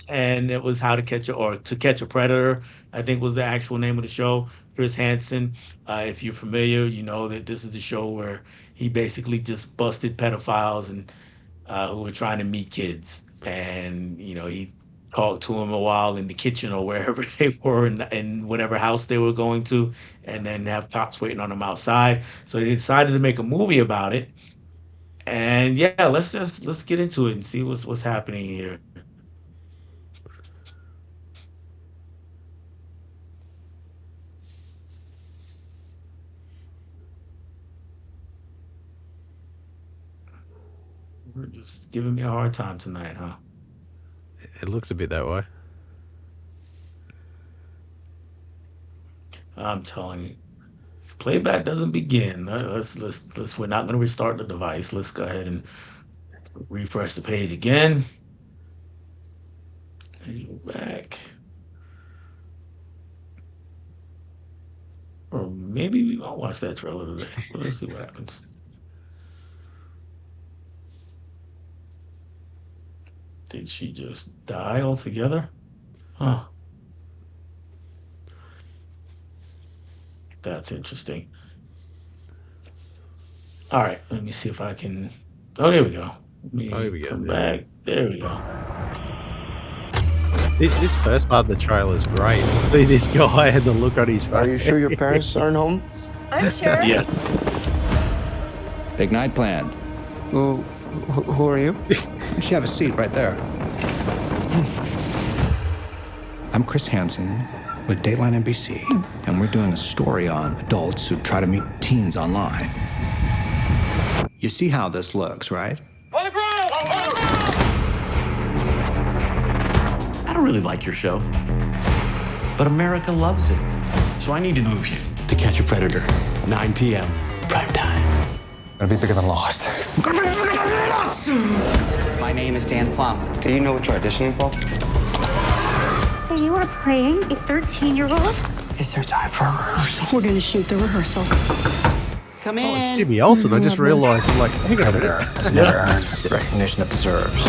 and it was How to Catch a or To Catch a Predator, I think was the actual name of the show. Chris Hansen, if you're familiar, you know that this is the show where he basically just busted pedophiles and who were trying to meet kids, and he talked to them a while in the kitchen or wherever they were in whatever house they were going to, and then have cops waiting on them outside. So they decided to make a movie about it. And yeah, let's get into it and see what's happening here. You're just giving me a hard time tonight, huh? It looks a bit that way. I'm telling you. If playback doesn't begin, let's we're not going to restart the device. Let's go ahead and refresh the page again. And go back. Or maybe we won't watch that trailer today. Let's see what happens. Did she just die altogether? Huh. That's interesting. All right, let me see if I can. Oh, there we go. Let Oh, here me we go. come Yeah. back. There we go. This first part of the trailer is great. To see this guy and the look on his face. Are you sure your parents aren't home? I'm sure. Yes. Big night planned. Who are you? You should have a seat right there. I'm Chris Hansen with Dateline NBC, and we're doing a story on adults who try to meet teens online. You see how this looks, right? I don't really like your show, but America loves it. So I need to move you to Catch a Predator, 9 p.m. prime time. Gonna be bigger than Lost. My name is Dan Plum. Do you know what you're auditioning for? So you are playing a 13-year-old? Is there time for a rehearsal? We're gonna shoot the rehearsal. Come in. Oh, it's Jimmy Olsen. I just realized, I'm like, hang on a minute. Has never earned the recognition it deserves.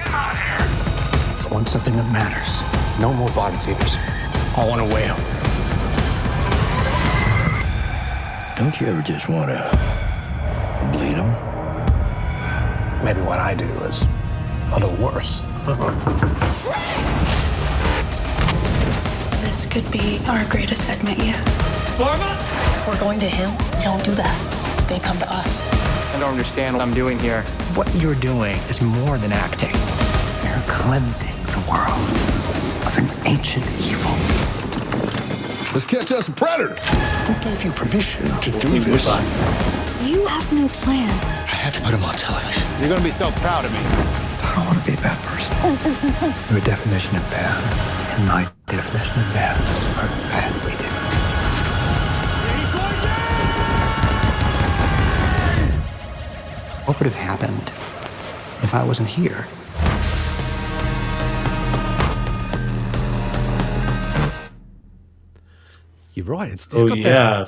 I want something that matters. No more bottom feeders. I want a whale. Don't you ever just want to bleed them? Maybe what I do is a little worse. This could be our greatest segment yet. We're going to him. We don't do that. They come to us. I don't understand what I'm doing here. What you're doing is more than acting. You're cleansing the world of an ancient evil. Let's catch us a predator. Who gave you permission to do this? You have no plan. I have to put him on television. You're gonna be so proud of me. I don't want to be a bad person. Your definition of bad and my definition of bad are vastly different. What would have happened if I wasn't here? You're right. It's just Oh got yeah.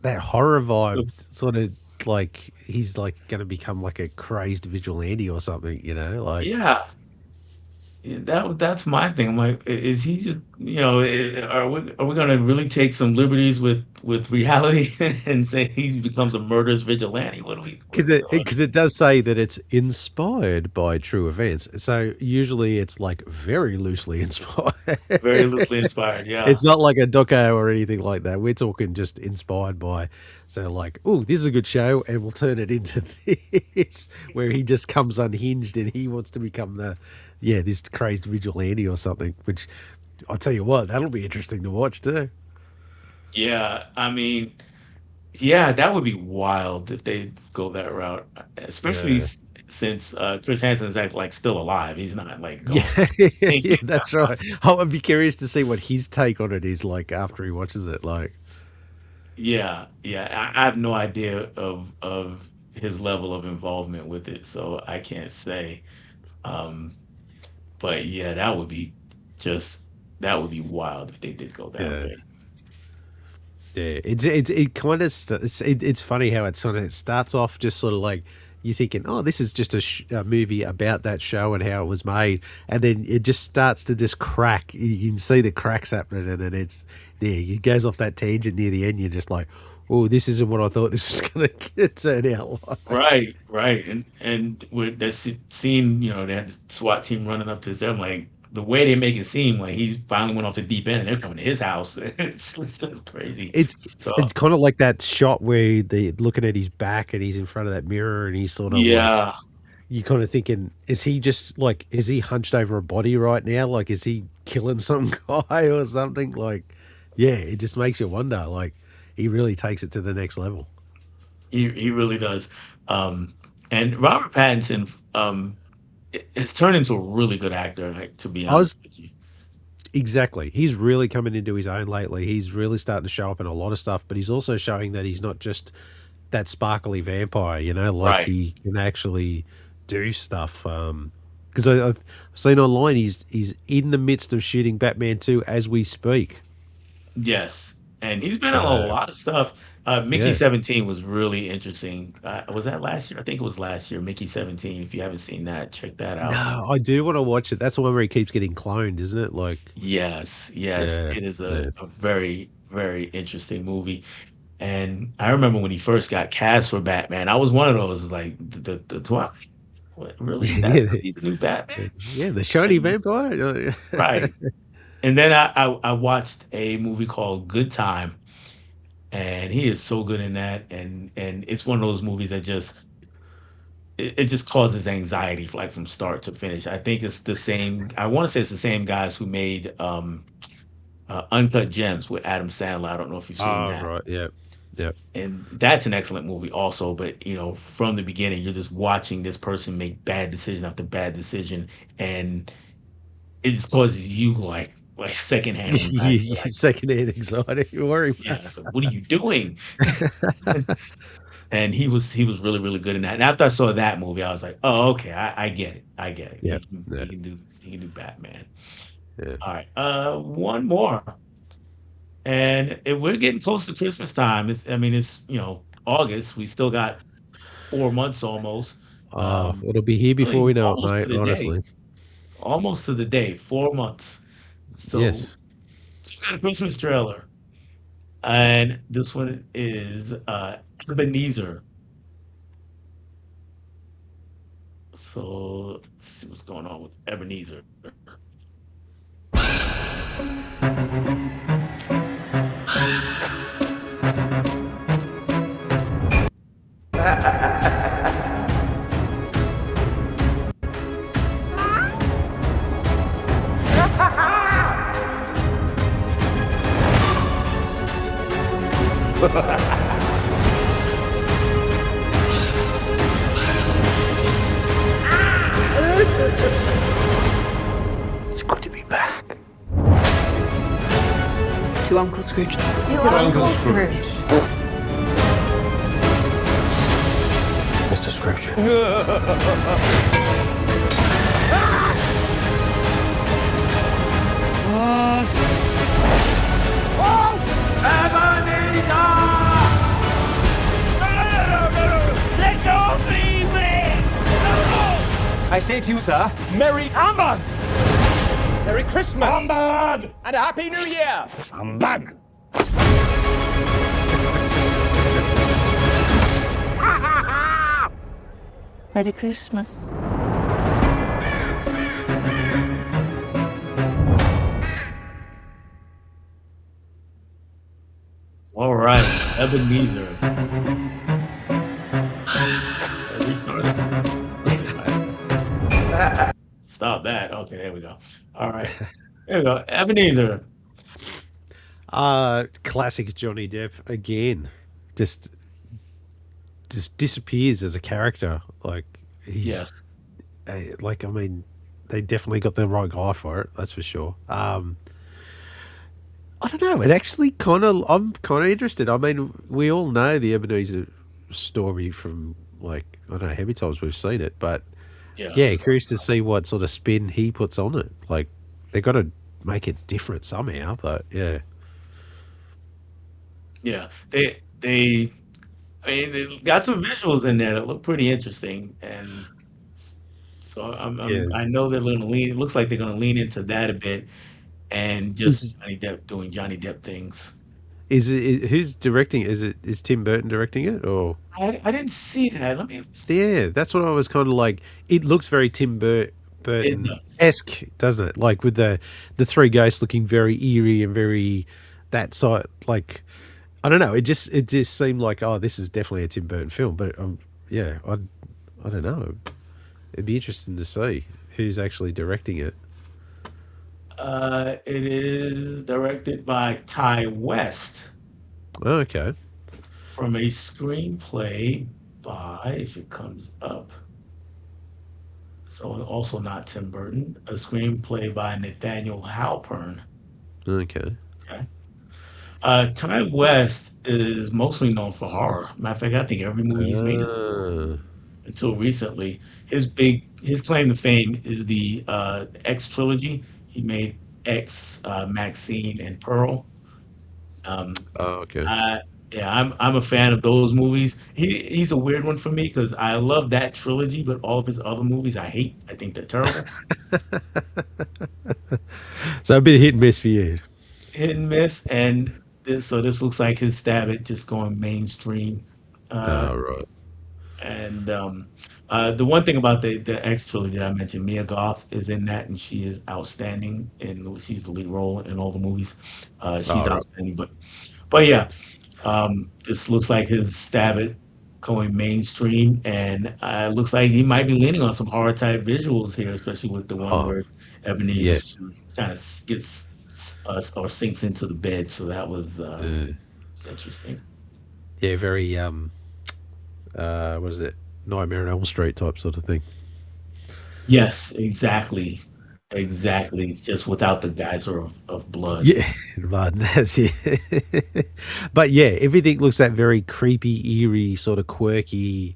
that horror vibe, sort of like he's like going to become like a crazed vigilante or something, like. Yeah. That's my thing. I'm like, is he just are we going to really take some liberties with reality and say he becomes a murderous vigilante? Because it does say that it's inspired by true events. So usually it's like very loosely inspired. Very loosely inspired, yeah. It's not like a doco or anything like that. We're talking just inspired by, so like, oh, this is a good show, and we'll turn it into this, where he just comes unhinged and he wants to become this crazed vigilante or something, which I'll tell you what, that'll be interesting to watch too. Yeah, I mean, yeah, that would be wild if they go that route. Especially, Yeah. since Chris Hansen's act like still alive. He's not like going. Yeah, yeah, that's right. I'd be curious to see what his take on it is like after he watches it. Like, Yeah, yeah. I have no idea of his level of involvement with it, so I can't say. Um, but yeah, just that would be wild if they did go that yeah, way. yeah. It kind of it's funny how it sort of starts off just sort of like you're thinking, oh, this is just a movie about that show and how it was made, and then it just starts to just crack. You can see the cracks happening, and then it's there. It goes off that tangent near the end. You're just like, oh, this isn't what I thought this was going to turn out like. Right, right. And with that scene, that SWAT team running up to them, like the way they make it seem like he finally went off the deep end and they're coming to his house. It's just crazy. It's So it's kind of like that shot where they looking at his back and he's in front of that mirror and he's sort of like yeah, you kind of thinking, is he just like is he hunched over a body right now? Like is he killing some guy or something? Like, yeah, it just makes you wonder. Like he really takes it to the next level. he really does. And Robert Pattinson has turned into a really good actor, like, to be I honest was with you. exactly. He's really coming into his own lately. He's really starting to show up in a lot of stuff, but he's also showing that he's not just that sparkly vampire, like Right. he can actually do stuff. Because I've seen online he's in the midst of shooting Batman 2 as we speak. Yes, and he's been in a So lot of stuff. Mickey yeah. 17 was really interesting. Was that last year? I think it was last year. Mickey 17. If you haven't seen that, check that out. No, I do want to watch it. That's the one where he keeps getting cloned, isn't it? Like, Yes, yes, yeah, it is yeah. a very, very interesting movie. And I remember when he first got cast for Batman, I was one of those like the Twilight. What, really? That's Yeah, gonna be the new Batman? yeah, the shiny And vampire. right. And then I watched a movie called Good Time, and he is so good in that. And it's one of those movies that it just causes anxiety, like from start to finish. I think it's the same. I want to say it's the same guys who made Uncut Gems with Adam Sandler. I don't know if you've seen Oh, that. right, yeah, yeah. And that's an excellent movie also, but from the beginning you're just watching this person make bad decision after bad decision, and it just causes you like secondhand anxiety. Like, Secondhand anxiety. Worry about. yeah, so what are you doing? And he was really, really good in that. And after I saw that movie, I was like, oh, okay, I get it. I get it. Yeah, He can yeah, he can do he can do Batman. yeah. All right. One more. And we're getting close to Christmas time. It's August. We still got 4 months almost. Oh, it'll be here before Really we know it, almost to mate. the day. Honestly, Almost to the day. 4 months. So yes. we got a Christmas trailer. And this one is Ebenezer. So let's see what's going on with Ebenezer. It's good to be back. To Uncle Scrooge. To Uncle Scrooge. Mr. Scrooge. I say to you, sir, Merry Humbug! Merry Christmas! Humbug! And a Happy New Year! Humbug! Merry Christmas. All right, Ebenezer. Restart it. Stop that. Okay, there we go. All right. There we go. Ebenezer. Classic Johnny Depp again. Just disappears as a character. Like he's Yes. like, I mean, they definitely got the right guy for it. That's for sure. I don't know. It actually kind of, I'm kind of interested. I mean, we all know the Ebenezer story from, like, I don't know how many times we've seen it, but yeah, Yes. curious to see what sort of spin he puts on it. Like, they got to make it different somehow, but yeah. Yeah. I mean, they got some visuals in there that look pretty interesting, and so Yeah. I know they're going to lean. It looks like they're going to lean into that a bit, and just Is Johnny Depp doing Johnny Depp things. who's directing it? Is Tim Burton directing it, or I didn't see that. Let me. yeah, that's what I was kind of like. It looks very It Burton does. esque, doesn't it? Like with the three ghosts looking very eerie and very that side. Like I don't know. It just seemed like, oh, this is definitely a Tim Burton film. But yeah, I don't know. It'd be interesting to see who's actually directing it. It is directed by Ty West Oh, okay. from a screenplay by, if it comes up, so also not Tim Burton, a screenplay by Nathaniel Halpern. Okay. Okay. Ty West is mostly known for horror. Matter of fact, I think every movie he's made is Uh, until recently. His claim to fame is the X trilogy. He made X, Maxine, and Pearl. Um, oh, okay. I Yeah, I'm a fan of those movies. He's a weird one for me because I love that trilogy, but all of his other movies I hate. I think they're terrible. So a bit of hit and miss for you. Hit and miss, and this looks like his stab at just going mainstream. Uh, Oh, right. and The one thing about the X trilogy that I mentioned, Mia Goth is in that, and she is outstanding, and she's the lead role in all the movies. She's Oh, right. outstanding, but yeah, this looks like his stab at going mainstream, and looks like he might be leaning on some horror type visuals here, especially with the one Oh, where Ebenezer yes. Scrooge kind of gets or sinks into the bed. So that Uh, was interesting. yeah, very what is it? Nightmare on Elm Street type sort of thing. Yes, exactly, exactly. It's just without the geyser of blood. Yeah, but that's it. But yeah, everything looks that very creepy, eerie, sort of quirky.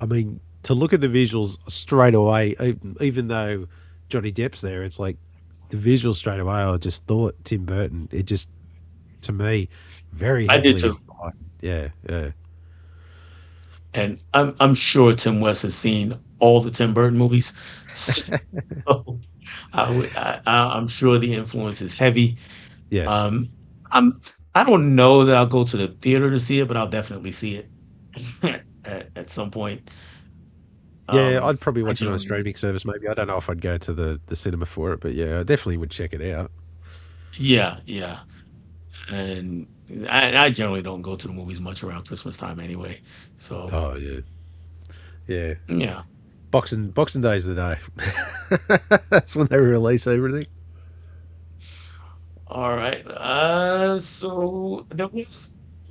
I mean, to look at the visuals straight away, even though Johnny Depp's there, it's like the visuals straight away. I just thought Tim Burton. It just, to me, very I did heavily too. inspired. Yeah, yeah. And I'm sure Tim West has seen all the Tim Burton movies, so I'm sure the influence is heavy. Yes. Um, I'm I don't know that I'll go to the theater to see it, but I'll definitely see it at some point. Yeah, I'd probably I watch it on a generally streaming service. Maybe I don't know if I'd go to the cinema for it, but yeah, I definitely would check it out. Yeah, yeah, and I generally don't go to the movies much around Christmas time anyway. So Oh yeah, yeah. yeah. Boxing Day's the day. That's when they release everything. All right. So there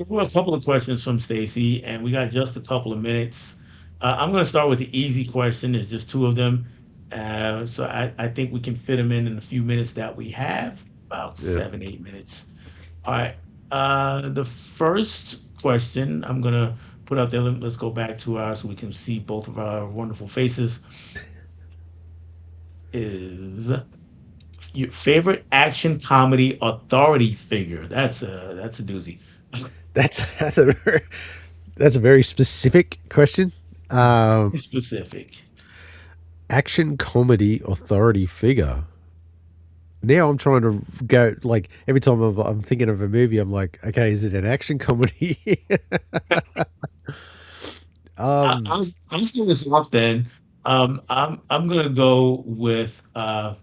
were a couple of questions from Stacy, and we got just a couple of minutes. I'm going to start with the easy question. There's just two of them, so I think we can fit them in a few minutes that we have, about Yeah. 7, 8 minutes. All right. The first question I'm going to put up there. Let's go back to ours so we can see both of our wonderful faces. Is your favorite action comedy authority figure? That's a doozy. That's a that's a very specific question. Specific. Action comedy authority figure. Now I'm trying to go like every time I'm thinking of a movie, I'm like, okay, is it an action comedy? um, I'll start this off then. I'm gonna go with I'm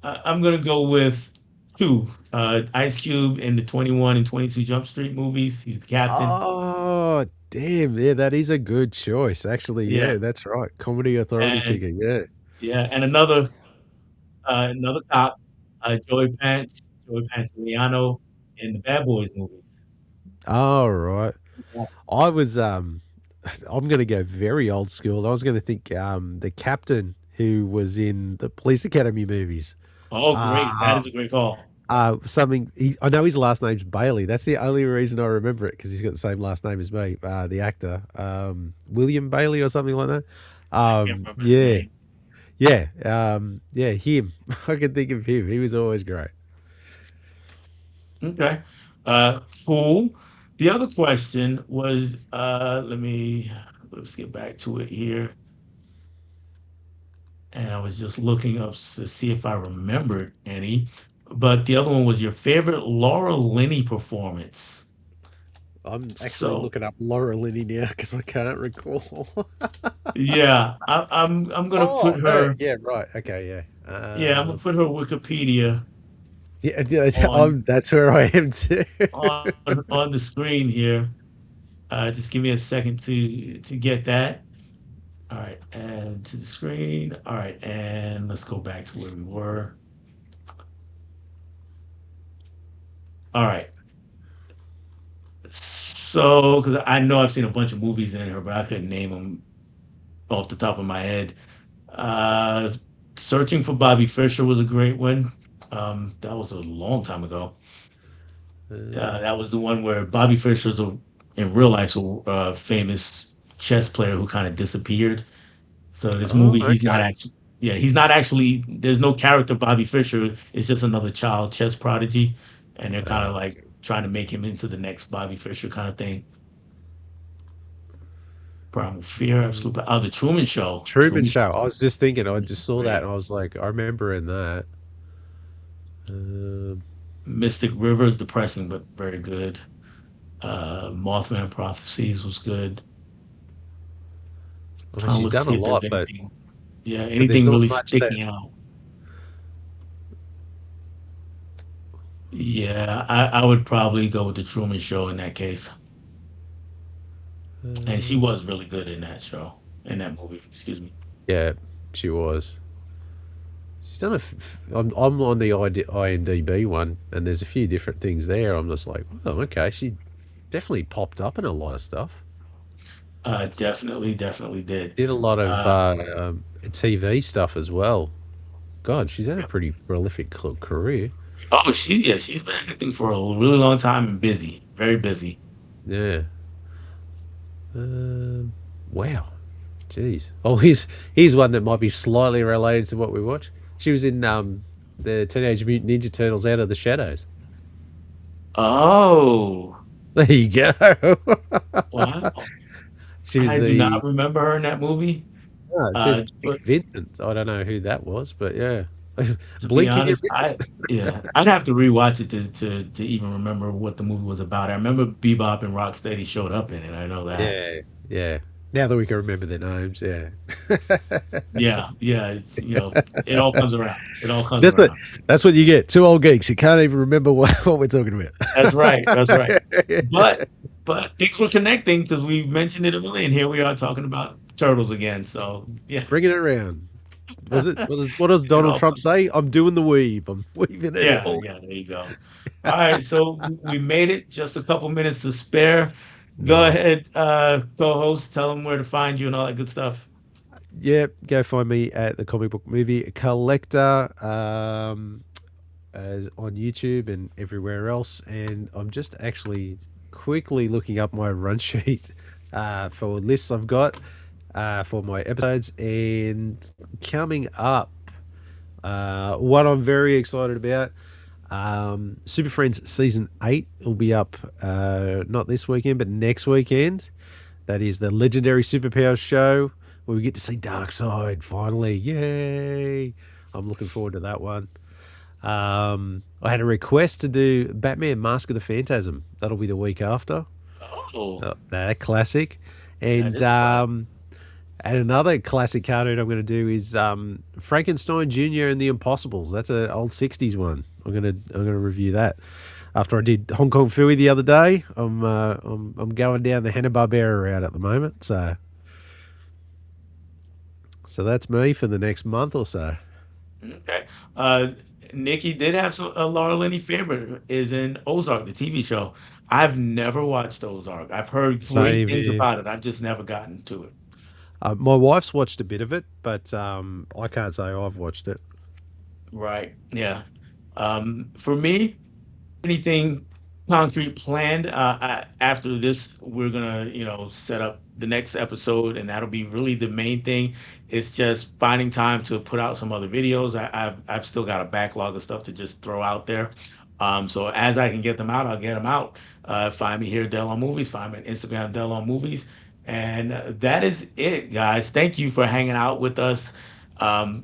gonna go with two. Ice Cube in the 21 and 22 Jump Street movies. He's the captain. oh damn, yeah, that is a good choice. Actually, Yeah, yeah, that's right. Comedy authority and figure, yeah. yeah, and another cop, Joey Pantoliano in the Bad Boys movies. All right. I was I'm going to go very old school. I was going to think the captain who was in the Police Academy movies. Oh, great. That Uh, is a great call. I know his last name's Bailey. That's the only reason I remember it because he's got the same last name as me, the actor, William Bailey or something like that. I can't remember his Yeah, name. yeah, yeah, him. I can think of him. He was always great. Okay. Cool. The other question was, let's get back to it here. And I was just looking up to see if I remembered any. But the other one was your favorite Laura Linney performance. I'm actually So looking up Laura Linney now because I can't recall. yeah, I'm gonna put Oh, her. her. Yeah, right. Okay, yeah. Yeah, I'm gonna put her Wikipedia Yeah, yeah, on that's where I am too. on on the screen here. Just give me a second to get that. All right, add to the screen. All right, and let's go back to where we were. All right. So, because I know I've seen a bunch of movies in her, but I couldn't name them off the top of my head. Uh, Searching for Bobby Fischer was a great one. That was a long time ago. That was the one where Bobby Fischer's in real life a famous chess player who kind of disappeared. So this Oh, movie, he's not okay. actually, yeah, he's not actually. There's no character Bobby Fischer. It's just another child chess prodigy, and they're kind of like trying to make him into the next Bobby Fischer kind of thing. Primal Fear, absolutely. Oh, the Truman Show. Truman Truman Show. Show. I was just thinking. I just saw that, Great. and I was like, I remember in that. Um, Mystic River is depressing but very good. Mothman Prophecies was good. I mean, Trying to she's look to done a see if there's lot, but anything. Yeah, there's anything not really much that. sticking out. Yeah, I would probably go with the Truman Show in that case. And she Uh, was really good in that show, in that movie. Excuse me. yeah, she was. She's done I'm on the IMDb one, and there's a few different things there. I'm just like, oh, okay. She definitely popped up in a lot of stuff. Definitely did. Did a lot of Uh, TV stuff as well. God, she's had a pretty prolific career. oh, she's been acting for a really long time and busy, very busy. Yeah. Wow. Jeez. Oh, here's one that might be slightly related to what we watch. She was in the Teenage Mutant Ninja Turtles Out of the Shadows. Oh, There you go. wow. She was I do the. not remember her in that movie. It says Blake But Vincent. I don't know who that was, but yeah. to be Blink and you honest, yeah, I'd have to rewatch it to even remember what the movie was about. I remember Bebop and Rocksteady showed up in it. I know that. Yeah, yeah. Now that we can remember their names, yeah. Yeah, yeah. It all comes around. It all comes That's what around. that's what you get. Two old geeks. You can't even remember what we're talking about. That's right. That's right. But things were connecting because we mentioned it earlier, and here we are talking about turtles again. So yeah, Bring it around. What does it Donald all Trump say? I'm doing the weave. I'm weaving it yeah, all. yeah. There you go. All right, so we made it. Just a couple minutes to spare. Go Nice. ahead, co-host. Tell them where to find you and all that good stuff. Yeah, go find me at the Comic Book Movie Collector as on YouTube and everywhere else. And I'm just actually quickly looking up my run sheet for lists I've got for my episodes. And coming up, what I'm very excited about, Super Friends Season 8 will be up not this weekend, but next weekend. That is the legendary superpower show where we get to see Darkseid finally. Yay! I'm looking forward to that one. I had a request to do Batman Mask of the Phantasm. That'll be the week after. Oh, That classic. that And is a classic. and another classic cartoon I'm going to do is Frankenstein Jr. and the Impossibles. That's an old 60s one. I'm gonna review that. After I did Hong Kong Phooey the other day, I'm going down the Hanna-Barbera route at the moment. So that's me for the next month or so. Okay. Nikki did have a Laura Linney favorite is in Ozark, the TV show. I've never watched Ozark. I've heard great Same things here. about it. I've just never gotten to it. My wife's watched a bit of it, but I can't say I've watched it. Right. Yeah. For me, anything concrete planned. After this, we're gonna, set up the next episode, and that'll be really the main thing. It's just finding time to put out some other videos. I've still got a backlog of stuff to just throw out there. So as I can get them out, I'll get them out. Find me here, Dell on Movies. Find me on Instagram, Dell on Movies. And that is it, guys. Thank you for hanging out with us.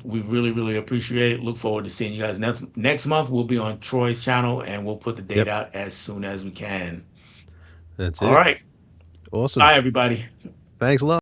We really, really appreciate it. Look forward to seeing you guys next month. We'll be on Troy's channel and we'll put the date Yep, out as soon as we can. that's All it. right. Awesome. Bye, everybody. Thanks a lot.